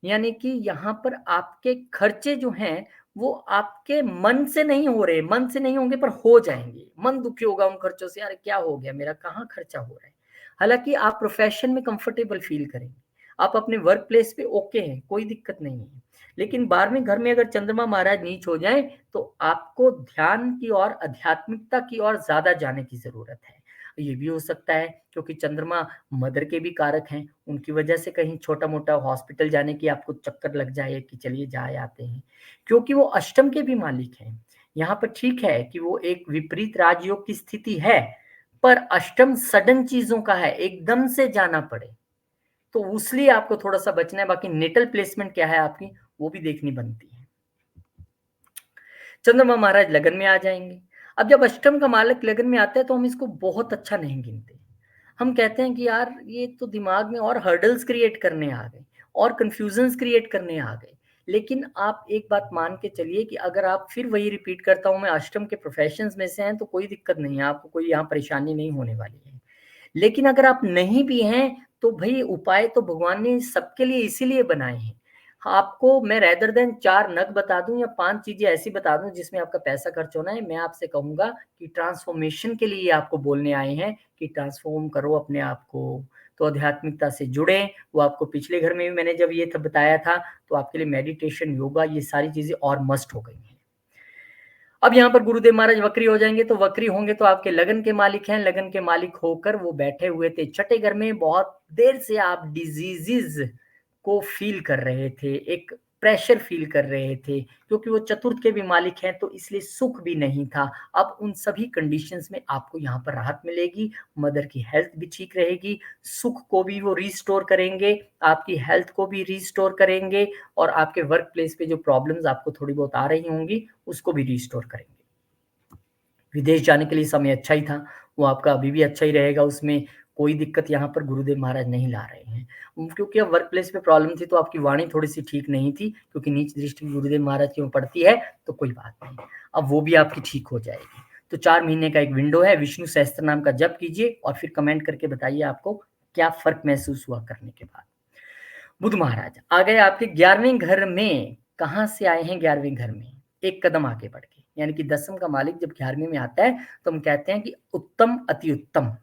Speaker 2: यानी कि यहाँ पर आपके खर्चे जो हैं वो आपके मन से नहीं हो रहे, मन से नहीं होंगे पर हो जाएंगे। मन दुखी होगा उन खर्चों से, यार क्या हो गया मेरा, कहाँ खर्चा हो रहा है। हालांकि आप प्रोफेशन में कंफर्टेबल फील करेंगे, आप अपने वर्क प्लेस पे ओके हैं, कोई दिक्कत नहीं है। लेकिन 12वें घर में अगर चंद्रमा महाराज नीच हो जाए तो आपको ध्यान की और आध्यात्मिकता की ओर ज्यादा जाने की जरूरत है। ये भी हो सकता है क्योंकि चंद्रमा मदर के भी कारक हैं, उनकी वजह से कहीं छोटा मोटा हॉस्पिटल जाने की आपको चक्कर लग जाए कि चलिए जाए आते हैं, क्योंकि वो अष्टम के भी मालिक हैं। यहाँ पर ठीक है कि वो एक विपरीत राजयोग की स्थिति है, पर अष्टम सडन चीजों का है, एकदम से जाना पड़े तो उसलिए आपको थोड़ा सा बचना है। बाकी नेटल प्लेसमेंट क्या है आपकी, वो भी देखनी बनती है। चंद्रमा महाराज लगन में आ जाएंगे, अब जब अष्टम का मालक लगन में आता है तो हम इसको बहुत अच्छा नहीं गिनते। हम कहते हैं कि यार ये तो दिमाग में और हर्डल्स क्रिएट करने आ गए और कंफ्यूजन्स क्रिएट करने आ गए। लेकिन आप एक बात मान के चलिए कि अगर आप फिर वही रिपीट करता हूँ मैं, अष्टम के प्रोफेशंस में से हैं तो कोई दिक्कत नहीं है, आपको कोई यहाँ परेशानी नहीं होने वाली है। लेकिन अगर आप नहीं भी हैं तो भाई उपाय तो भगवान ने सबके लिए इसीलिए बनाए हैं। आपको मैं रेदर देन 4 नग बता दूं या 5 चीजें ऐसी बता दूं जिसमें आपका पैसा खर्च होना है, मैं आपसे कहूंगा कि ट्रांसफॉर्मेशन के लिए आपको बोलने आए हैं कि ट्रांसफॉर्म करो अपने आप को। तो आध्यात्मिकता से जुड़े, वो आपको पिछले घर में भी मैंने जब ये बताया था, तो आपके लिए मेडिटेशन, योगा, ये सारी चीजें और मस्ट हो गई हैं। अब यहाँ पर गुरुदेव महाराज वक्री हो जाएंगे, तो वक्री होंगे तो आपके लगन के मालिक हैं, लगन के मालिक होकर वो बैठे हुए थे छठे घर में। बहुत देर से आप डिजीजेज को फील कर रहे थे, एक प्रेशर फील कर रहे थे, क्योंकि वो चतुर्थ के भी मालिक हैं, तो इसलिए सुख भी नहीं था। अब उन सभी कंडीशंस में आपको यहाँ पर राहत मिलेगी, मदर की हेल्थ भी ठीक रहेगी, सुख को भी वो रिस्टोर करेंगे, आपकी हेल्थ को भी रिस्टोर करेंगे, और आपके वर्क प्लेस पे जो प्रॉब्लम्स आपको थोड़ी बहुत आ रही होंगी उसको भी रिस्टोर करेंगे। विदेश जाने के लिए समय अच्छा ही था, वो आपका अभी भी अच्छा ही रहेगा, उसमें कोई दिक्कत यहाँ पर गुरुदेव महाराज नहीं ला रहे हैं। क्योंकि अब वर्क प्लेस पे प्रॉब्लम थी तो आपकी वाणी थोड़ी सी ठीक नहीं थी, क्योंकि नीच दृष्टि गुरुदेव महाराज की पड़ती है, तो कोई बात नहीं, अब वो भी आपकी ठीक हो जाएगी। तो 4 महीने का एक विंडो है, विष्णु सहस्त्र नाम का जप कीजिए और फिर कमेंट करके बताइए आपको क्या फर्क महसूस हुआ करने के बाद। बुध महाराज आ गए आपके 11वें घर में। कहाँ से आए हैं 11वें घर में? एक कदम आगे बढ़ के, यानी कि दसम का मालिक जब 11वें में आता है तो हम कहते हैं कि उत्तम, अति उत्तम।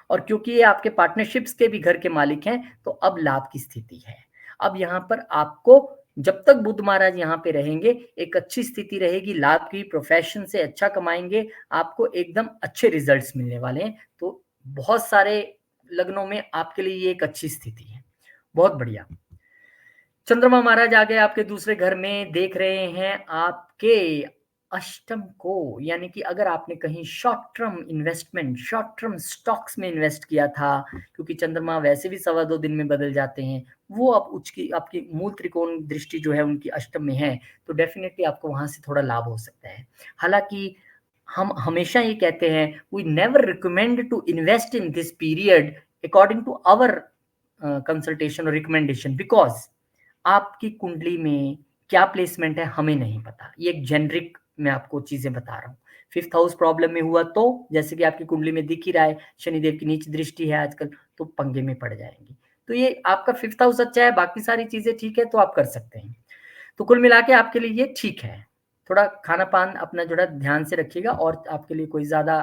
Speaker 2: और क्योंकि ये आपके पार्टनरशिप्स के भी घर के मालिक हैं, तो अब लाभ की स्थिति है। अब यहाँ पर आपको जब तक बुध महाराज यहाँ पे रहेंगे एक अच्छी स्थिति रहेगी, लाभ की, प्रोफेशन से अच्छा कमाएंगे, आपको एकदम अच्छे रिजल्ट्स मिलने वाले हैं। तो बहुत सारे लग्नों में आपके लिए ये एक अच्छी स्थिति है, बहुत बढ़िया। चंद्रमा महाराज आ गए आपके दूसरे घर में, देख रहे हैं आपके अष्टम को, यानी कि अगर आपने कहीं short term investment, short term stocks में इन्वेस्ट किया था, क्योंकि चंद्रमा वैसे भी 2.25 दिन में बदल जाते हैं, वो अब उसकी आपकी मूल त्रिकोण दृष्टि जो है उनकी अष्टम में है, तो डेफिनेटली आपको वहां से थोड़ा लाभ हो सकता है। हालांकि हम हमेशा ये कहते हैं, we never recommend to invest in this period according to our consultation और रिकमेंडेशन, बिकॉज आपकी कुंडली में क्या प्लेसमेंट है हमें नहीं पता। ये एक जेनरिक मैं आपको चीजें बता रहा हूँ। 5th हाउस प्रॉब्लम में हुआ तो जैसे कि आपकी कुंडली में दिख ही रहा है, शनिदेव की नीच दृष्टि है आजकल, तो पंगे में पड़ जाएंगी। तो ये आपका 5th हाउस अच्छा है, बाकी सारी चीजें ठीक है, तो आप कर सकते हैं। तो कुल मिला के आपके लिए ये ठीक है। थोड़ा खाना पान अपना जो है ध्यान से रखिएगा, और आपके लिए कोई ज्यादा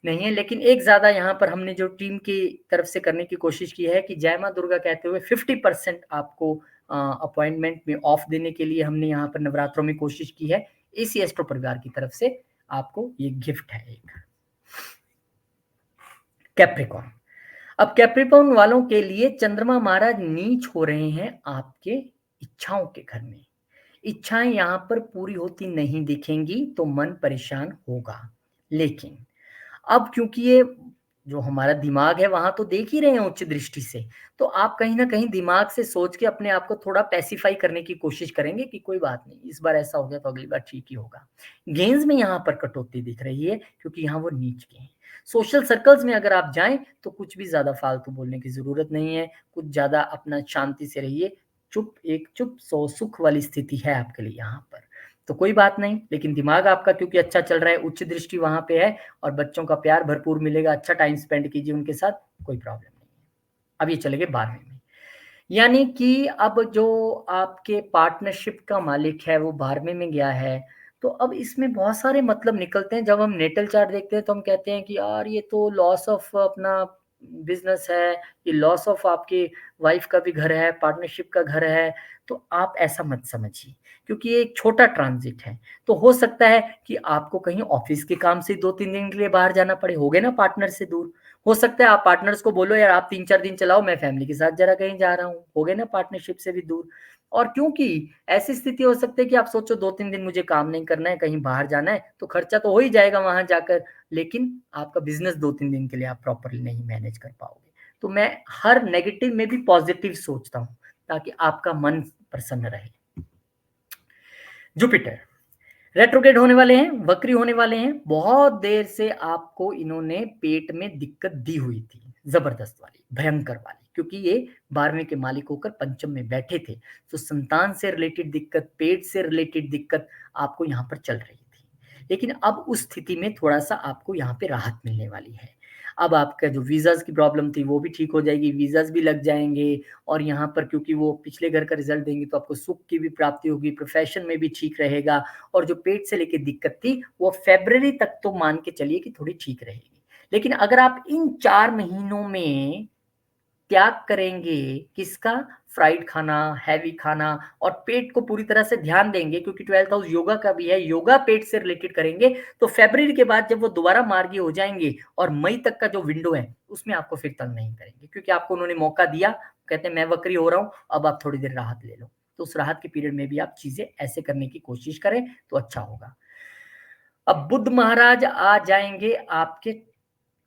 Speaker 2: नहीं है। लेकिन एक ज्यादा यहाँ पर हमने जो टीम की तरफ से करने की कोशिश की है कि जय माँ दुर्गा कहते हुए 50% आपको अपॉइंटमेंट में ऑफ देने के लिए हमने यहाँ पर नवरात्रों में कोशिश की है। एसी एस्ट्रो परिवार की तरफ से आपको ये गिफ्ट है एक। कैप्रिकॉर्न, अब कैप्रिकॉर्न वालों के लिए चंद्रमा महाराज नीच हो रहे हैं आपके इच्छाओं के घर में। इच्छाएं यहाँ पर पूरी होती नहीं दिखेंगी तो मन परेशान होगा। लेकिन अब क्योंकि ये जो हमारा दिमाग है वहां तो देख ही रहे हैं उच्च दृष्टि से, तो आप कहीं ना कहीं दिमाग से सोच के अपने आप को थोड़ा पैसिफाई करने की कोशिश करेंगे कि कोई बात नहीं, इस बार ऐसा हो गया तो अगली बार ठीक ही होगा। गेंस में यहाँ पर कटौती दिख रही है क्योंकि यहाँ वो नीच के हैं। सोशल सर्कल्स में अगर आप जाएं तो कुछ भी ज्यादा फालतू बोलने की जरूरत नहीं है, कुछ ज्यादा अपना शांति से रहिए। चुप सो सुख वाली स्थिति है आपके लिए यहाँ पर, तो कोई बात नहीं। लेकिन दिमाग आपका क्योंकि अच्छा चल रहा है, उच्च दृष्टि वहां पे है, और बच्चों का प्यार भरपूर मिलेगा, अच्छा टाइम स्पेंड कीजिए उनके साथ, कोई प्रॉब्लम नहीं है। अब ये चले गए 12वें में, यानी कि अब जो आपके पार्टनरशिप का मालिक है वो 12वें में गया है। तो अब इसमें बहुत सारे मतलब निकलते हैं। जब हम नेटल चार्ट देखते हैं तो हम कहते हैं कि यार ये तो लॉस ऑफ अपना बिजनेस है, ये लॉस ऑफ आपकी वाइफ का भी घर है, पार्टनरशिप का घर है। तो आप ऐसा मत समझिए, क्योंकि ये एक छोटा ट्रांजिट है। तो हो सकता है कि आपको कहीं ऑफिस के काम से 2-3 दिन के लिए बाहर जाना पड़े, हो गए ना पार्टनर से दूर। हो सकता है आप पार्टनर्स को बोलो यार आप 3-4 दिन चलाओ, मैं फैमिली के साथ जरा कहीं जा रहा हूँ, हो गए ना पार्टनरशिप से भी दूर। और क्योंकि ऐसी स्थिति हो सकती है कि आप सोचो 2-3 दिन मुझे काम नहीं करना है, कहीं बाहर जाना है, तो खर्चा तो हो ही जाएगा वहां जाकर, लेकिन आपका बिजनेस 2-3 दिन के लिए आप प्रॉपरली नहीं मैनेज कर पाओगे। तो मैं हर नेगेटिव में भी पॉजिटिव सोचता हूँ ताकि आपका मन प्रसन्न रहे। जुपिटर, रेट्रोग्रेड होने वाले हैं, वक्री होने वाले हैं। बहुत देर से आपको इन्होंने पेट में दिक्कत दी हुई थी, जबरदस्त वाली, भयंकर वाली, क्योंकि ये 12वें के मालिक होकर पंचम में बैठे थे। तो संतान से रिलेटेड दिक्कत, पेट से रिलेटेड दिक्कत आपको यहाँ पर चल रही थी। लेकिन अब उस स्थिति में थोड़ा-सा आपको यहाँ पे राहत मिलने वाली है। अब आपका जो वीज़ाज़ की प्रॉब्लम थी वो भी ठीक हो जाएगी, वीज़ाज़ भी लग जाएँगे और यहाँ पर क्योंकि वो पिछले घर का रिज़ल्ट देंगे तो आपको सुख की भी प्राप्ति होगी, प्रोफ़ेशन में भी ठीक रहेगा और जो पेट से लेके दिक्कत थी वो फ़रवरी तक तो मान के चलिए कि थोड़ी ठीक रहेगी। लेकिन अगर आप इन 4 महीनों में त्याग करेंगे किसका? फ्राइड खाना, हेवी खाना और पेट को पूरी तरह से ध्यान देंगे क्योंकि 12th हाउस योगा का भी है, योगा पेट से रिलेटेड करेंगे, तो फ़रवरी के बाद जब वो दोबारा मार्गी हो जाएँगे और मई तक का जो विंडो है, उसमें आपको फिर तंग नहीं करेंगे क्योंकि आपको उन्होंने मौका दिया, कहते हैं मैं वक्री हो रहा हूँ, अब आप थोड़ी देर राहत ले लो। तो उस राहत के पीरियड में भी आप चीज़ें ऐसे करने की कोशिश करें, तो अच्छा होगा। अब बुध महाराज आ जाएँगे आपके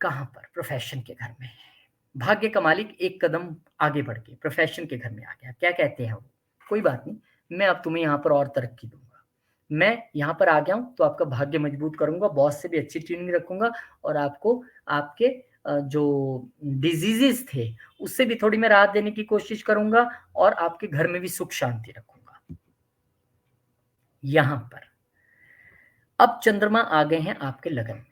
Speaker 2: कहाँ पर? प्रोफ़ेशन के घर में। भाग्य का मालिक एक कदम आगे बढ़ के प्रोफ़ेशन के घर में आ गया। क्या कहते हैं वो? कोई बात नहीं, मैं अब तुम्हें यहाँ पर और तरक्की दूँगा। मैं यहाँ पर आ गया हूँ, तो आपका भाग्य मजबूत करूँगा, बॉस से भी अच्छी ट्यूनिंग रखूँगा और आपको आपके जो डिज़ीज़ेज़ थे, उससे भी थोड़ी मैं राहत देने की कोशिश करूँगा और आपके घर में भी सुख शांति रखूँगा। यहाँ पर अब चंद्रमा आ गए हैं आपके लगन में।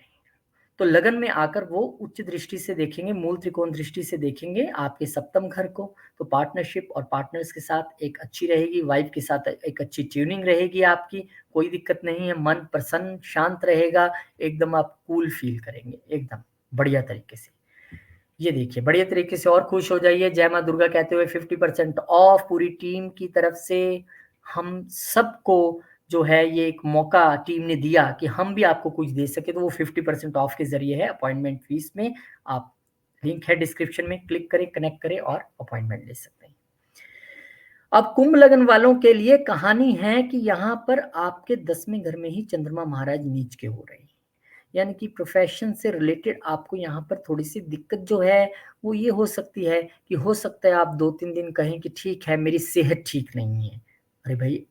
Speaker 2: तो लगन में आकर वो उच्च दृष्टि से देखेंगे, मूल त्रिकोण दृष्टि से देखेंगे आपके सप्तम घर को, तो पार्टनरशिप और पार्टनर्स के साथ एक अच्छी रहेगी, वाइफ के साथ एक अच्छी ट्यूनिंग रहेगी आपकी, कोई दिक्कत नहीं है, मन प्रसन्न, शांत रहेगा, एकदम आप कूल फ़ील करेंगे, एकदम बढ़िया तरीके से। ये देखिए, बढ़िया तरीके से और खुश हो जाइए, जय माँ दुर्गा कहते हुए 50% ऑफ पूरी टीम की तरफ से हम सबको जो है ये एक मौका टीम ने दिया कि हम भी आपको कुछ दे सके तो वो 50% ऑफ के ज़रिए है अपॉइंटमेंट फीस में। आप लिंक है डिस्क्रिप्शन में क्लिक करें, कनेक्ट करें और अपॉइंटमेंट ले सकते हैं। अब कुंभ लगन वालों के लिए कहानी है कि यहाँ पर आपके 10वें घर में ही चंद्रमा महाराज नीच के हो रहे हैं। यानी कि प्रोफ़ेशन से रिलेटेड आपको यहाँ पर थोड़ी-सी दिक्कत जो है, वो ये हो सकती है कि हो सकता है आप 2-3 दिन कहें कि ठीक है, मेरी सेहत ठीक नहीं है। अरे भाई,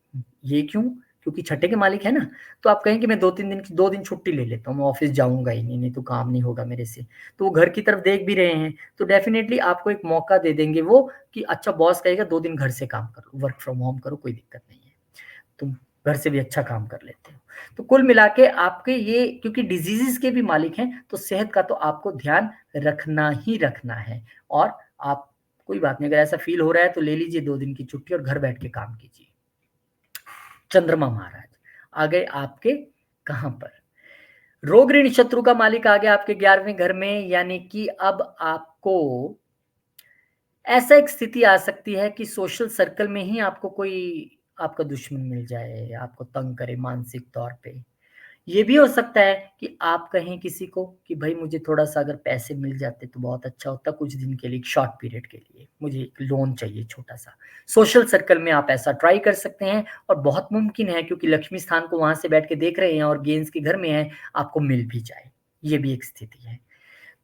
Speaker 2: ये क्यों? क्योंकि छठे के मालिक है ना, तो आप कहें कि मैं 2-3 दिन की 2 दिन छुट्टी ले लेता हूँ, मैं ऑफ़िस जाऊँगा ही नहीं, नहीं तो काम नहीं होगा मेरे से। तो वो घर की तरफ देख भी रहे हैं, तो डेफ़िनेटली आपको एक मौका दे देंगे वो कि अच्छा बॉस कहेगा 2 दिन घर से काम करो, वर्क फ्रॉम होम करो, कोई दिक्कत नहीं है। तुम घर से भी अच्छा काम कर लेते हो। तो कुल मिला के आपके ये क्योंकि डिज़ीज़ेज़ के भी मालिक हैं, तो सेहत का तो आपको ध्यान रखना ही रखना है और आप कोई बात नहीं, अगर ऐसा फ़ील हो रहा है तो ले लीजिए 2 दिन की छुट्टी और घर बैठ के काम कीजिए। चंद्रमा महाराज आ गए आपके कहाँ पर? रोग ऋण शत्रु का मालिक आ गया आपके 11वें घर में, यानी कि अब आपको ऐसा एक स्थिति आ सकती है कि सोशल सर्कल में ही आपको कोई आपका दुश्मन मिल जाए, आपको तंग करे मानसिक तौर पे। ये भी हो सकता है कि आप कहें किसी को कि भाई मुझे थोड़ा-सा अगर पैसे मिल जाते तो बहुत अच्छा होता कुछ दिन के लिए, एक शॉर्ट पीरियड के लिए, मुझे एक लोन चाहिए छोटा-सा। सोशल सर्कल में आप ऐसा ट्राई कर सकते हैं और बहुत मुमकिन है क्योंकि लक्ष्मी स्थान को वहाँ से बैठ के देख रहे हैं और गेंस के घर में है, आपको मिल भी जाए। ये भी एक स्थिति है।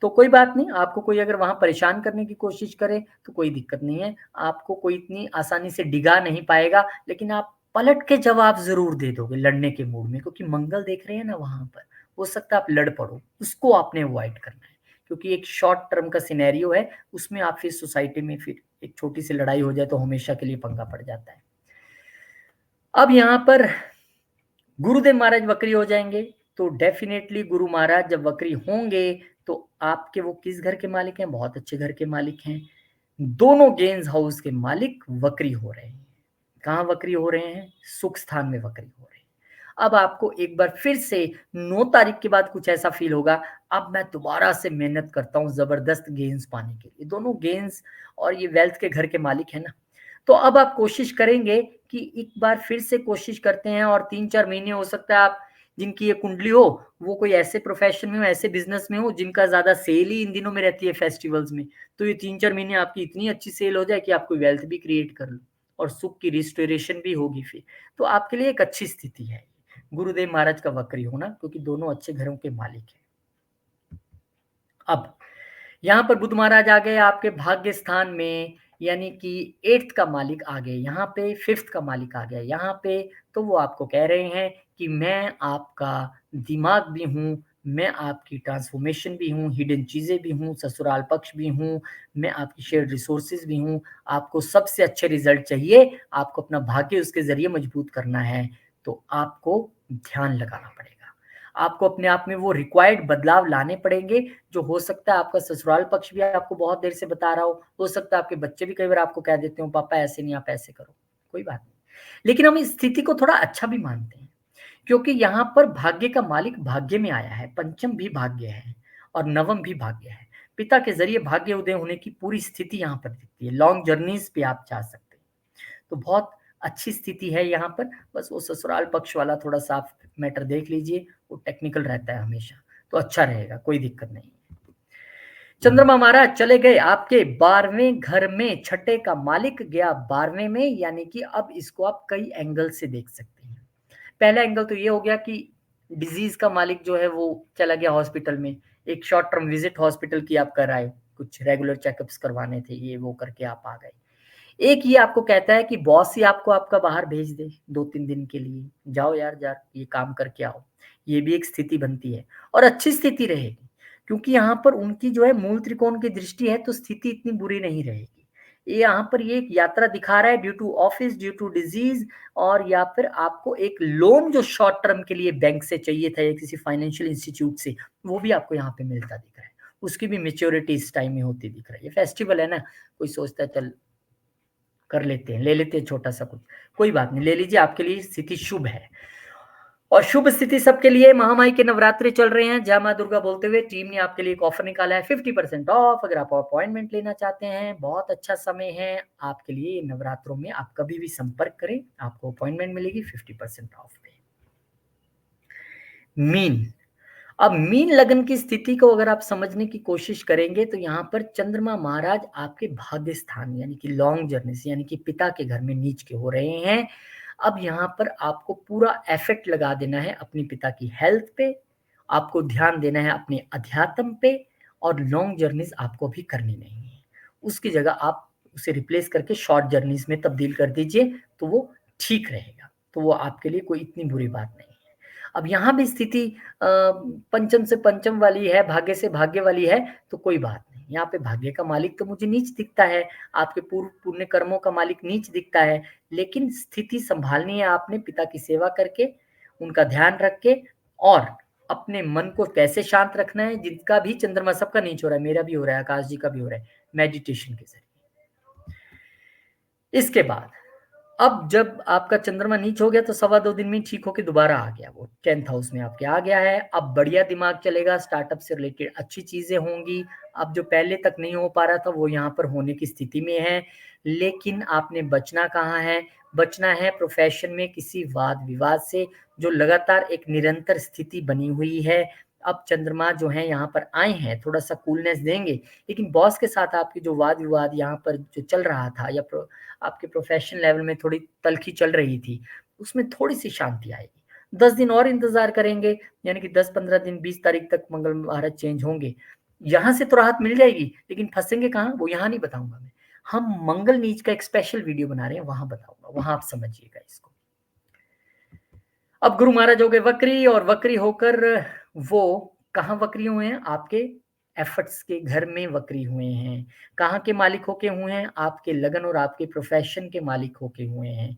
Speaker 2: तो कोई बात नहीं, आपको कोई अगर वहाँ परेशान करने की कोशिश करे, तो कोई दिक्कत नहीं है। आपको कोई इतनी आसानी से डिगा नहीं पाएगा, लेकिन आप पलट के जवाब ज़रूर दे दोगे लड़ने के मूड में क्योंकि मंगल देख रहे हैं ना वहाँ पर। हो सकता है आप लड़ पड़ो, उसको आपने अवॉइड करना है। क्योंकि एक शॉर्ट टर्म का सिनेरियो है, उसमें आप फिर सोसाइटी में फिर एक छोटी-सी लड़ाई हो जाए तो हमेशा के लिए पंगा पड़ जाता है। अब यहाँ पर गुरुदेव महाराज वक्री हो जाएँगे, तो डेफ़िनेटली गुरु महाराज जब वक्री होंगे, तो आपके वो किस घर के मालिक हैं? बहुत अच्छे घर के मालिक हैं। दोनों गेंस हाउस के मालिक वक्री हो रहे हैं। कहाँ वक्री हो रहे हैं? सुख स्थान में वक्री हो रहे हैं। अब आपको एक बार फिर से 9 तारीख के बाद कुछ ऐसा फ़ील होगा, अब मैं दोबारा से मेहनत करता हूँ ज़बरदस्त गेन्स पाने के लिए। दोनों गेन्स और ये वेल्थ के घर के मालिक हैं ना, तो अब आप कोशिश करेंगे कि एक बार फिर से कोशिश करते हैं और 3-4 महीने हो सकता है आप जिनकी ये कुंडली हो, वो कोई ऐसे प्रोफ़ेशन में हो, ऐसे बिज़नेस में हो जिनका ज़्यादा सेल ही इन दिनों में रहती है फेस्टिवल्स में। तो ये 3-4 महीने आपकी इतनी अच्छी सेल हो जाए कि आप कोई वेल्थ भी क्रिएट कर लो और सुख की रिस्टोरेशन भी होगी फिर। तो आपके लिए एक अच्छी स्थिति है, गुरुदेव महाराज का वक्री होना क्योंकि दोनों अच्छे घरों के मालिक हैं। अब यहाँ पर बुध महाराज आ गए आपके भाग्य स्थान में, यानी कि 8th का मालिक आ गए यहाँ पे, 5th का मालिक आ गया यहाँ पे, तो वो आपको कह रहे हैं कि मैं आपका दिमाग भी हूँ, मैं आपकी ट्रांसफॉर्मेशन भी हूँ, हिडन चीज़ें भी हूँ, ससुराल पक्ष भी हूँ, मैं आपकी शेयर्ड रिसोर्सेज भी हूँ। आपको सबसे अच्छे रिजल्ट चाहिए, आपको अपना भाग्य उसके ज़रिए मजबूत करना है, तो आपको ध्यान लगाना पड़ेगा। आपको अपने आप में वो रिक्वायर्ड बदलाव लाने पड़ेंगे, जो हो सकता है आपका ससुराल पक्ष भी आपको बहुत देर से बता रहा हो सकता है आपके बच्चे भी कई बार आपको कह देते हो पापा ऐसे नहीं, आप ऐसे करो, कोई बात नहीं। लेकिन हम इस स्थिति को थोड़ा अच्छा भी मानते हैं, क्योंकि यहाँ पर भाग्य का मालिक भाग्य में आया है, पंचम भी भाग्य है और नवम भी भाग्य है। पिता के ज़रिए भाग्य उदय होने की पूरी स्थिति यहाँ पर दिखती है, लॉन्ग जर्नीज़ पे आप जा सकते हैं। तो बहुत अच्छी स्थिति है यहाँ पर, बस वो ससुराल पक्ष वाला थोड़ा-सा आप मैटर देख लीजिए, वो टेक्निकल रहता है हमेशा, तो अच्छा रहेगा, कोई दिक्कत नहीं है। चंद्रमा महाराज चले गए आपके 12वें घर में, छठे का मालिक गया 12वें में, यानी कि अब इसको आप कई एंगल से देख सकते हैं। पहला एंगल तो ये हो गया कि डिजीज़ का मालिक जो है वो चला गया हॉस्पिटल में, एक शॉर्ट टर्म विज़िट हॉस्पिटल की आप कर आए, कुछ रेगुलर चेकअप्स करवाने थे, ये वो करके आप आ गए। एक ये आपको कहता है कि बॉस ही आपको आपका बाहर भेज दे 2-3 दिन के लिए, जाओ यार जा ये काम करके आओ। ये भी एक स्थिति बनती है और अच्छी स्थिति रहेगी, क्योंकि यहाँ पर उनकी जो है मूल त्रिकोण की दृष्टि है तो स्थिति इतनी बुरी नहीं रहेगी। ये यहाँ पर ये एक यात्रा दिखा रहा है due to office, due to disease और या फिर आपको एक लोन जो शॉर्ट टर्म के लिए बैंक से चाहिए था या किसी फाइनेंशियल इंस्टीट्यूट से, वो भी आपको यहाँ पे मिलता दिख रहा है। उसकी भी मैच्योरिटी इस टाइम में होती दिख रही है। फेस्टिवल है ना, कोई सोचता है चल कर लेते हैं, ले लेते हैं छोटा-सा कुछ, कोई बात नहीं, ले लीजिए आपके लिए स्थिति शुभ है। और शुभ स्थिति सबके लिए महामाई के नवरात्रि चल रहे हैं, जय माँ दुर्गा बोलते हुए टीम ने आपके लिए एक ऑफर निकाला है 50% ऑफ अगर आप अपॉइंटमेंट लेना चाहते हैं, बहुत अच्छा समय है आपके लिए नवरात्रों में, आप कभी भी संपर्क करें, आपको अपॉइंटमेंट मिलेगी 50% ऑफ पे। मीन, अब मीन लगन की स्थिति को अगर आप समझने की कोशिश करेंगे तो यहाँ पर चंद्रमा महाराज आपके भाग्य स्थान यानी कि लॉन्ग जर्नी से यानी कि पिता के घर में नीच के हो रहे हैं। अब यहाँ पर आपको पूरा एफेक्ट लगा देना है अपने पिता की हेल्थ पे, आपको ध्यान देना है अपने अध्यात्म पे और लॉन्ग जर्नीज आपको भी करनी नहीं है। उसकी जगह आप उसे रिप्लेस करके शॉर्ट जर्नीज में तब्दील कर दीजिए तो वो ठीक रहेगा। तो वो आपके लिए कोई इतनी बुरी बात नहीं है। अब यहाँ भी स्थिति पंचम से पंचम वाली है, भाग्य से भाग्य वाली है, तो कोई बात नहीं। यहाँ पे भाग्य का मालिक तो मुझे नीच दिखता है, आपके पूर्व पुण्य कर्मों का मालिक नीच दिखता है, लेकिन स्थिति सँभालनी है आपने पिता की सेवा करके, उनका ध्यान रख के और अपने मन को कैसे शांत रखना है, जिनका भी चंद्रमा सबका नीच हो रहा है, मेरा भी हो रहा है, आकाश जी का भी हो रहा है, मेडिटेशन के ज़रिए। इसके बाद अब जब आपका चंद्रमा नीच हो गया तो 2.25 दिन में ठीक होके दोबारा आ गया, वो 10th हाउस में आपके आ गया है। अब बढ़िया दिमाग चलेगा, स्टार्टअप से रिलेटेड अच्छी चीजें होंगी। अब जो पहले तक नहीं हो पा रहा था वो यहाँ पर होने की स्थिति में है, लेकिन आपने बचना कहाँ है? बचना है प्रोफेशन में किसी वाद विवाद से, जो लगातार एक निरंतर स्थिति बनी हुई है। अब चंद्रमा जो है यहाँ पर आए हैं, थोड़ा सा कूलनेस देंगे, लेकिन बॉस के साथ आपकी जो वाद विवाद यहाँ पर जो चल रहा था या आपके प्रोफेशनल लेवल में थोड़ी तल्खी चल रही थी, उसमें थोड़ी-सी शांति आएगी। 10 दिन और इंतज़ार करेंगे, यानी कि 10-15 दिन 20 तारीख तक मंगल महाराज चेंज होंगे। यहाँ से तो राहत मिल जाएगी, लेकिन फँसेंगे कहाँ? वो यहाँ नहीं बताऊँगा मैं। हम मंगल नीच का एक स्पेशल वीडियो बना रहे हैं, वहाँ बताऊँगा, वहाँ आप समझिएगा इसको। अब गुरु महाराज हो गए वक्री और वक्री होकर वो कहाँ वक्री हुए हैं? आपके एफर्ट्स के घर में वक्री हुए हैं। कहाँ के मालिक होके हुए हैं? आपके लगन और आपके प्रोफेशन के मालिक होके हुए हैं।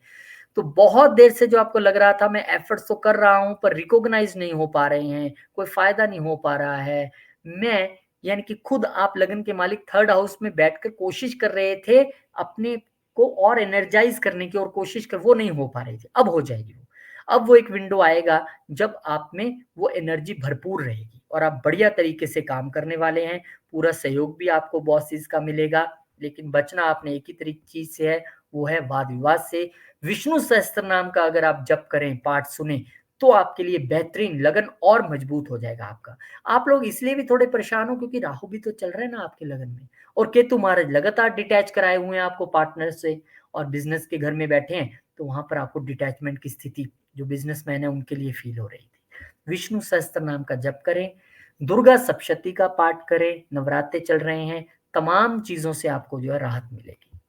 Speaker 2: तो बहुत देर से जो आपको लग रहा था मैं एफर्ट्स तो कर रहा हूँ पर रिकॉग्नाइज नहीं हो पा रहे हैं, कोई फायदा नहीं हो पा रहा है। मैं यानी कि खुद आप लगन के मालिक 3rd हाउस में बैठकर कोशिश कर रहे थे अपने को और एनर्जाइज करने की और कोशिश कर वो नहीं हो पा रही थी। अब हो जाएगी वो। अब वो एक विंडो आएगा जब आप में वो एनर्जी भरपूर रहेगी और आप बढ़िया तरीके से काम करने वाले हैं। पूरा सहयोग भी आपको बॉसेस का मिलेगा, लेकिन बचना आपने एक ही चीज़ से है, वो है वाद-विवाद से। विष्णु सहस्त्र नाम का अगर आप जप करें, पाठ सुनें, तो आपके लिए बेहतरीन लगन और मजबूत हो जाएगा आपका। आप लोग इसलिए भी थोड़े परेशान हो क्योंकि राहु भी तो चल रहा है ना आपके लगन में और केतु महाराज लगातार डिटैच कराए हुए हैं आपको पार्टनर से और बिज़नेस के घर में बैठे हैं, तो वहाँ पर आपको डिटैचमेंट की स्थिति जो बिज़नेसमैन है उनके लिए फ़ील हो रही थी। विष्णु सहस्त्र नाम का जप करें, दुर्गा सप्तशती का पाठ करें, नवरात्रे चल रहे हैं, तमाम चीज़ों से आपको जो है राहत मिलेगी।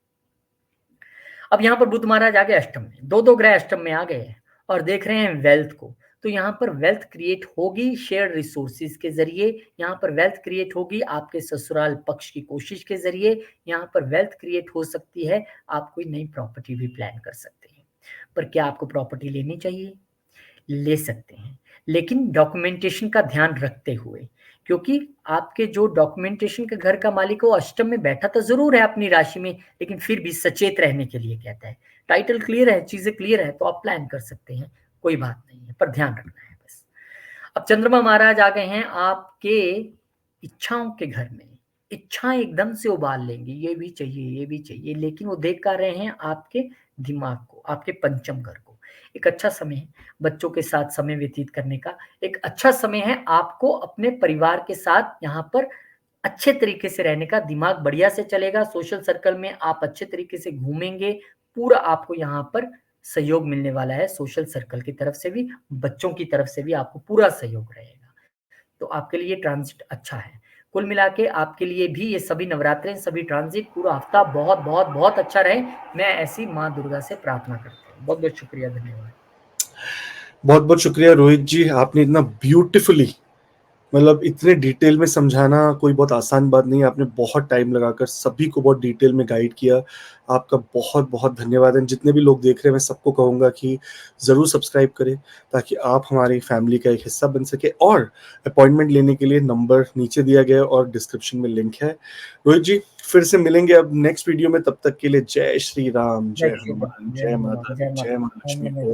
Speaker 2: अब यहाँ पर बुध महाराज आ गए अष्टम में, 2-2 ग्रह अष्टम में आ गए हैं और देख रहे हैं वेल्थ को। तो यहाँ पर वेल्थ क्रिएट होगी शेयर्ड रिसोर्सेज के ज़रिए, यहाँ पर वेल्थ क्रिएट होगी आपके ससुराल पक्ष की कोशिश के ज़रिए, यहाँ पर वेल्थ क्रिएट हो सकती है, आप कोई नई प्रॉपर्टी भी प्लान कर सकते हैं। पर क्या आपको प्रॉपर्टी लेनी चाहिए? ले सकते हैं, लेकिन डॉक्यूमेंटेशन का ध्यान रखते हुए, क्योंकि आपके जो डॉक्यूमेंटेशन के घर का मालिक है वो अष्टम में बैठा तो ज़रूर है अपनी राशि में, लेकिन फिर भी सचेत रहने के लिए कहता है। टाइटल क्लियर है, चीज़ें क्लियर है तो आप प्लान कर सकते हैं, कोई बात नहीं है, पर ध्यान रखना है बस। अब चंद्रमा महाराज आ गए हैं आपके इच्छाओं के घर में। इच्छाएं एकदम से उबाल लेंगी, ये भी चाहिए, ये भी चाहिए, लेकिन वो देख कर रहे हैं आपके दिमाग को, आपके पंचम घर को। एक अच्छा समय है बच्चों के साथ समय व्यतीत करने का, एक अच्छा समय है आपको अपने परिवार के साथ यहाँ पर अच्छे तरीके से रहने का, दिमाग बढ़िया से चलेगा, सोशल सर्कल में आप अच्छे तरीके से घूमेंगे, पूरा आपको यहाँ पर सहयोग मिलने वाला है, सोशल सर्कल की तरफ से भी, बच्चों की तरफ से भी आपको पूरा सहयोग रहेगा। तो आपके लिए ट्रांजिट अच्छा है। कुल मिला के आपके लिए भी ये सभी नवरात्रें, सभी ट्रांजिट, पूरा हफ्ता बहुत बहुत बहुत अच्छा रहे। मैं ऐसी माँ दुर्गा से प्रार्थना करता हूँ। बहुत बहुत शुक्रिया, धन्यवाद।
Speaker 1: बहुत बहुत शुक्रिया रोहित जी, आपने इतना ब्यूटीफुली, मतलब इतने डिटेल में समझाना कोई बहुत आसान बात नहीं है। आपने बहुत टाइम लगाकर सभी को बहुत डिटेल में गाइड किया। आपका बहुत बहुत धन्यवाद है। जितने भी लोग देख रहे हैं मैं सबको कहूँगा कि ज़रूर सब्सक्राइब करें ताकि आप हमारी फैमिली का एक हिस्सा बन सके। और अपॉइंटमेंट लेने के लिए नंबर नीचे दिया गया है और डिस्क्रिप्शन में लिंक है। रोहित जी, फिर से मिलेंगे अब नेक्स्ट वीडियो में, तब तक के लिए जय श्री राम,
Speaker 2: जय
Speaker 1: जय
Speaker 2: श्री
Speaker 1: हनुमान,
Speaker 2: राम, जय
Speaker 1: जय
Speaker 2: हनुमान,
Speaker 1: माता दी,
Speaker 2: जय
Speaker 1: जय
Speaker 2: माता,
Speaker 1: माँ
Speaker 2: ओम
Speaker 1: लक्ष्मी।
Speaker 2: नमः
Speaker 1: ओम
Speaker 2: शिवाय।